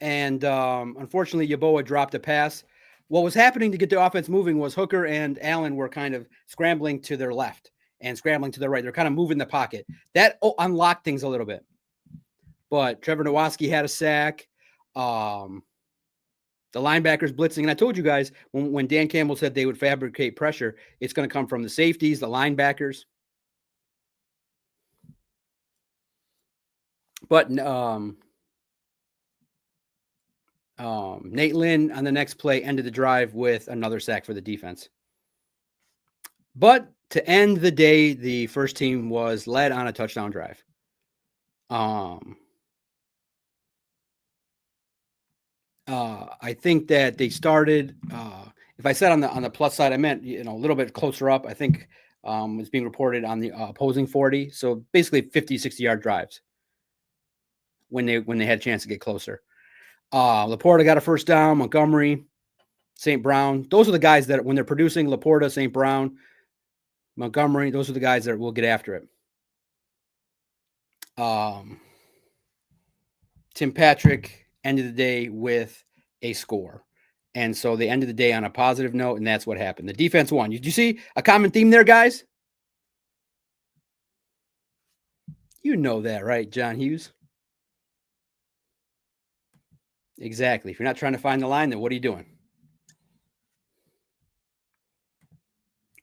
and unfortunately, Yeboah dropped a pass. What was happening to get the offense moving was Hooker and Allen were kind of scrambling to their left and scrambling to their right. They're kind of moving the pocket. That unlocked things a little bit. But Trevor Nowatzki had a sack. The linebackers blitzing. And I told you guys, when Dan Campbell said they would fabricate pressure, it's going to come from the safeties, the linebackers. But Nate Lynn on the next play ended the drive with another sack for the defense. But to end the day, the first team was led on a touchdown drive. I think that they started. If I said on the plus side, I meant a little bit closer up. I think it's being reported on the opposing 40. So basically 50, 60-yard drives when they had a chance to get closer. Laporta got a first down. Montgomery, St. Brown. Those are the guys that when they're producing, Laporta, St. Brown, Montgomery, those are the guys that will get after it. Tim Patrick ended the day with a score. And so they ended the day on a positive note, and that's what happened. The defense won. Did you see a common theme there, guys? You know that, right, John Hughes? Exactly. If you're not trying to find the line, then what are you doing?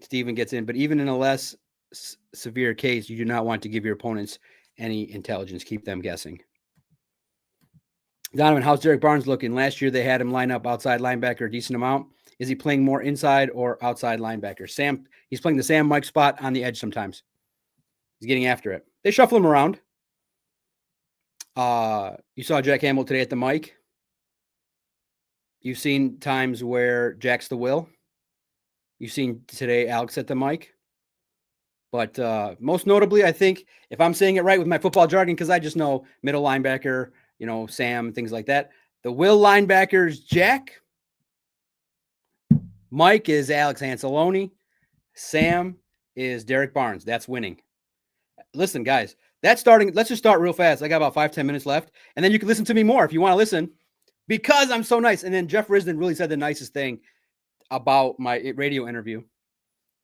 Steven gets in, but even in a less severe case, you do not want to give your opponents any intelligence. Keep them guessing. Donovan, how's Derek Barnes looking? Last year they had him line up outside linebacker a decent amount. Is he playing more inside or outside linebacker? He's playing the Sam Mike spot on the edge sometimes. He's getting after it. They shuffle him around. You saw Jack Campbell today at the mic. You've seen times where Jack's the will. You've seen today Alex at the mic. But most notably, I think, if I'm saying it right with my football jargon, because I just know middle linebacker, Sam, things like that. The will linebackers, Jack. Mike is Alex Anceloni. Sam is Derek Barnes. That's winning. Listen, guys, let's just start real fast. I got about 5-10 minutes left. And then you can listen to me more if you want to listen, because I'm so nice. And then Jeff Risden really said the nicest thing about my radio interview.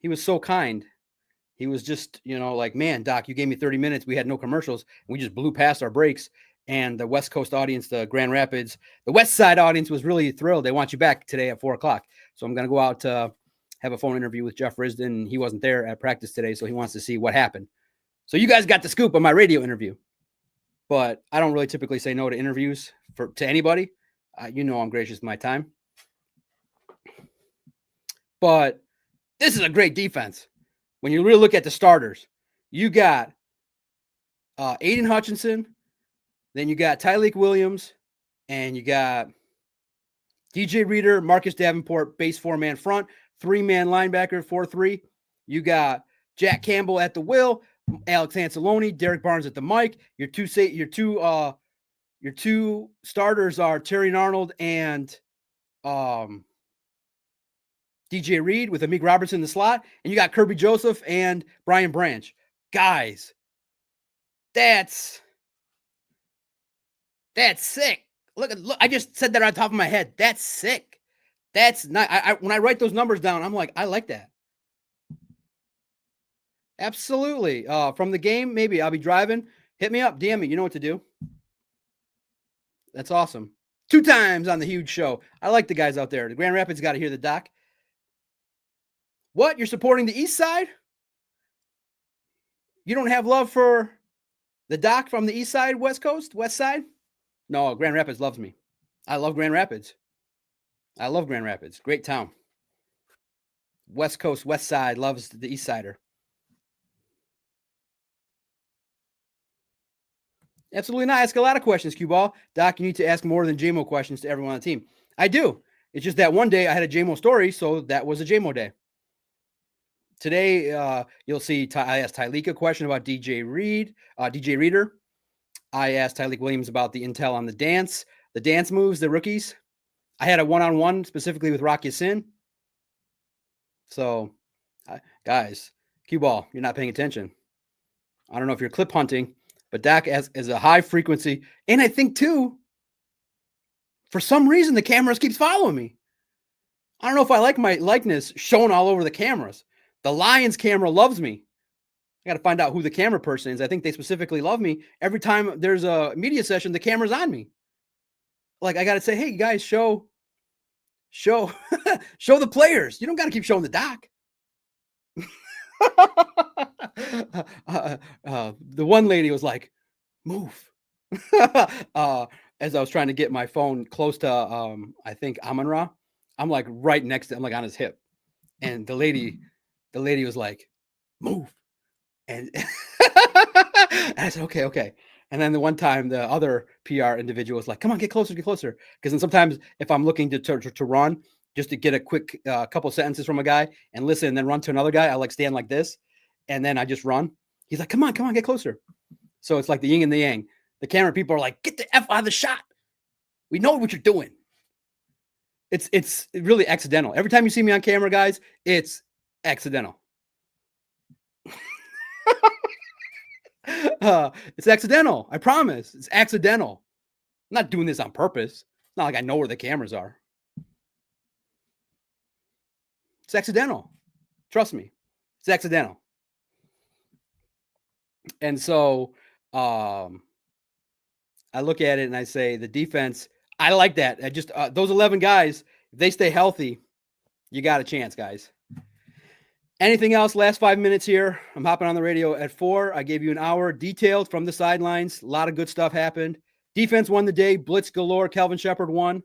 He was so kind. He was just, like, man, Doc, you gave me 30 minutes. We had no commercials. And we just blew past our breaks. And the West Coast audience, the Grand Rapids, the West Side audience was really thrilled. They want you back today at 4:00. So I'm going to go out to have a phone interview with Jeff Risden. He wasn't there at practice today, so he wants to see what happened. So you guys got the scoop on my radio interview. But I don't really typically say no to interviews to anybody. I'm gracious with my time. But this is a great defense. When you really look at the starters, you got Aidan Hutchinson, then you got Tyleik Williams, and you got DJ Reader, Marcus Davenport, base 4-man front, 3-man linebacker, 4-3. You got Jack Campbell at the will, Alex Anceloni, Derek Barnes at the mic. Your two starters are Terry Arnold and DJ Reed with Amik Robertson in the slot, and you got Kirby Joseph and Brian Branch. Guys, that's sick. Look, I just said that on top of my head. That's sick. That's not. When I write those numbers down, I'm like, I like that. Absolutely. From the game, maybe I'll be driving. Hit me up, DM me. You know what to do. That's awesome. 2 times on the huge show. I like the guys out there. The Grand Rapids got to hear the doc. What? You're supporting the East Side? You don't have love for the doc from the East Side, West Coast, West Side? No, Grand Rapids loves me. I love Grand Rapids. Great town. West Coast, West Side loves the East Sider. Absolutely not. I ask a lot of questions, Q-Ball. Doc, you need to ask more than JMO questions to everyone on the team. I do. It's just that one day I had a JMO story, so that was a JMO day. Today, you'll see I asked Tyleik a question about DJ Reader. I asked Tyleik Williams about the intel on the dance moves, the rookies. I had a one-on-one specifically with Rock Ya-Sin. So, guys, Q-Ball, you're not paying attention. I don't know if you're clip hunting, but Doc has a high frequency. And I think, too, for some reason, the cameras keeps following me. I don't know if I like my likeness shown all over the cameras. The Lions camera loves me. I got to find out who the camera person is. I think they specifically love me. Every time there's a media session, the camera's on me. Like, I got to say, hey, guys, show the players. You don't got to keep showing the doc. The one lady was like, move. As I was trying to get my phone close to, I think, Amon-Ra, I'm like right next to him, like on his hip. And the lady was like, move. And I said, okay. And then the one time the other PR individual was like, come on, get closer. Because then sometimes if I'm looking to run, just to get a quick couple sentences from a guy and listen and then run to another guy, I like stand like this and then I just run. He's like, come on, get closer. So it's like the yin and the yang. The camera people are like, get the F out of the shot. We know what you're doing. It's really accidental. Every time you see me on camera, guys, it's accidental. It's accidental. I promise. It's accidental. I'm not doing this on purpose. It's not like I know where the cameras are. It's accidental. Trust me. It's accidental. And so I look at it and I say the defense, I like that. I just those 11 guys, if they stay healthy, you got a chance, guys. Anything else? Last 5 minutes here. I'm hopping on the radio at 4. I gave you an hour detailed from the sidelines. A lot of good stuff happened. Defense won the day. Blitz galore. Calvin Shepard won.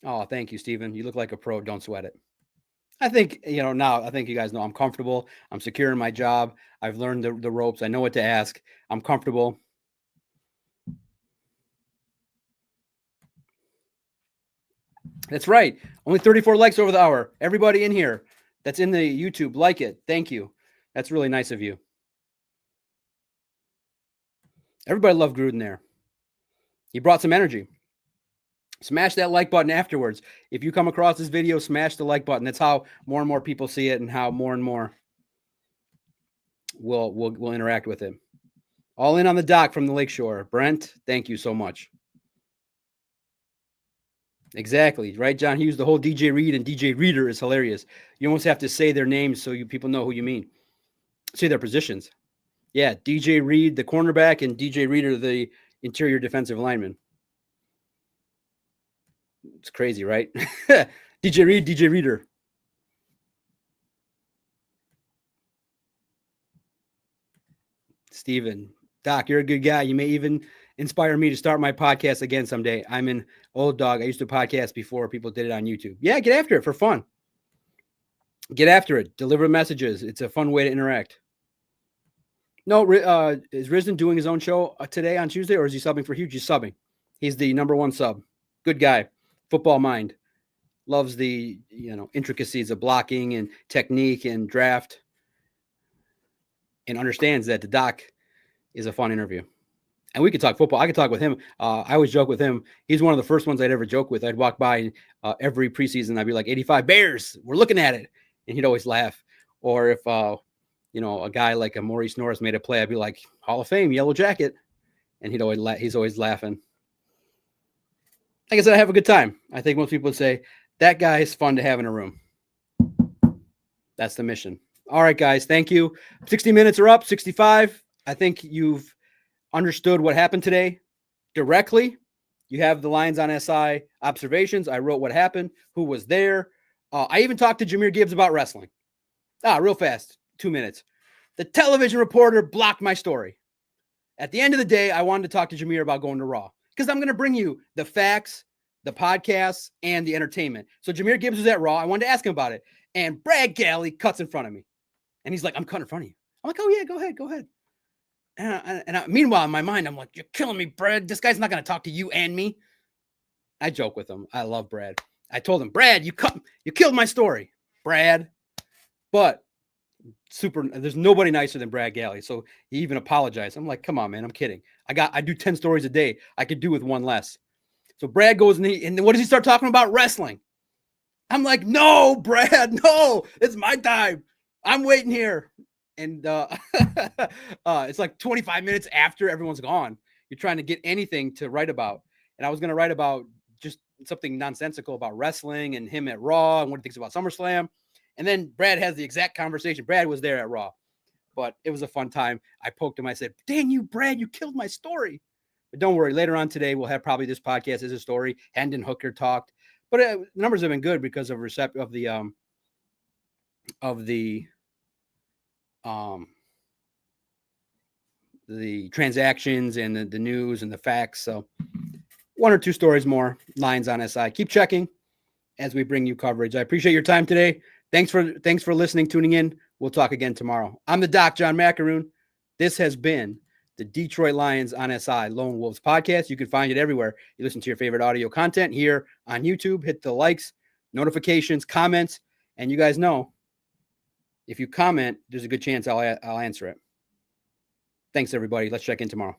Oh, thank you, Steven. You look like a pro. Don't sweat it. I think, now I think you guys know I'm comfortable. I'm secure in my job. I've learned the ropes. I know what to ask. I'm comfortable. That's right. Only 34 likes over the hour. Everybody in here that's in the YouTube, like it. Thank you. That's really nice of you. Everybody loved Gruden there. He brought some energy. Smash that like button afterwards. If you come across this video, smash the like button. That's how more and more people see it and how more and more we'll interact with it. All in on the dock from the Lakeshore. Brent, thank you so much. Exactly. Right, John Hughes? The whole DJ Reed and DJ Reader is hilarious. You almost have to say their names so people know who you mean. Say their positions. Yeah, DJ Reed, the cornerback, and DJ Reader, the interior defensive lineman. It's crazy, right? DJ Reed, DJ Reader. Steven, Doc, you're a good guy. You may even inspire me to start my podcast again someday. I'm an old dog. I used to podcast before people did it on YouTube. Yeah, get after it for fun. Get after it. Deliver messages. It's a fun way to interact. No, is Rizden doing his own show today on Tuesday, or is he subbing for Huge? He's subbing. He's the number one sub. Good guy. Football mind. Loves the intricacies of blocking and technique and draft, and understands that the doc is a fun interview. And we could talk football. I could talk with him. I always joke with him. He's one of the first ones I'd ever joke with. I'd walk by every preseason. I'd be like, 85 Bears. We're looking at it. And he'd always laugh. Or if, a guy like a Maurice Norris made a play, I'd be like, Hall of Fame, yellow jacket. And he's always laughing. Like I said, I have a good time. I think most people would say, that guy is fun to have in a room. That's the mission. All right, guys. Thank you. 60 minutes are up. 65. I think you've understood what happened today directly. You have the lines on SI observations. I wrote what happened, who was there. I even talked to Jahmyr Gibbs about wrestling. Real fast, 2 minutes. The television reporter blocked my story. At the end of the day, I wanted to talk to Jahmyr about going to Raw because I'm going to bring you the facts, the podcasts, and the entertainment. So Jahmyr Gibbs was at Raw. I wanted to ask him about it. And Brad Galley cuts in front of me. And he's like, I'm cutting in front of you. I'm like, oh, yeah, go ahead. And meanwhile, in my mind, I'm like, you're killing me, Brad. This guy's not going to talk to you and me. I joke with him. I love Brad. I told him, Brad, you killed my story, Brad. But there's nobody nicer than Brad Galley. So he even apologized. I'm like, come on, man. I'm kidding. I do 10 stories a day. I could do with one less. So Brad goes and then what does he start talking about? Wrestling. I'm like, no, Brad, no, it's my time. I'm waiting here. And it's like 25 minutes after everyone's gone. You're trying to get anything to write about. And I was going to write about just something nonsensical about wrestling and him at Raw and what he thinks about SummerSlam. And then Brad has the exact conversation. Brad was there at Raw. But it was a fun time. I poked him. I said, dang you, Brad, you killed my story. But don't worry. Later on today, we'll have probably this podcast as a story. Hendon Hooker talked. But numbers have been good because of the transactions and the news and the facts. So 1 or 2 stories more, lines on SI. Keep checking as we bring you coverage. I appreciate your time today. Thanks for listening, tuning in. We'll talk again tomorrow. I'm the Doc, John Macaroon. This has been the Detroit Lions on SI Lone Wolves podcast. You can find it everywhere you listen to your favorite audio content here on YouTube. Hit the likes, notifications, comments, and you guys know if you comment, there's a good chance I'll answer it. Thanks, everybody. Let's check in tomorrow.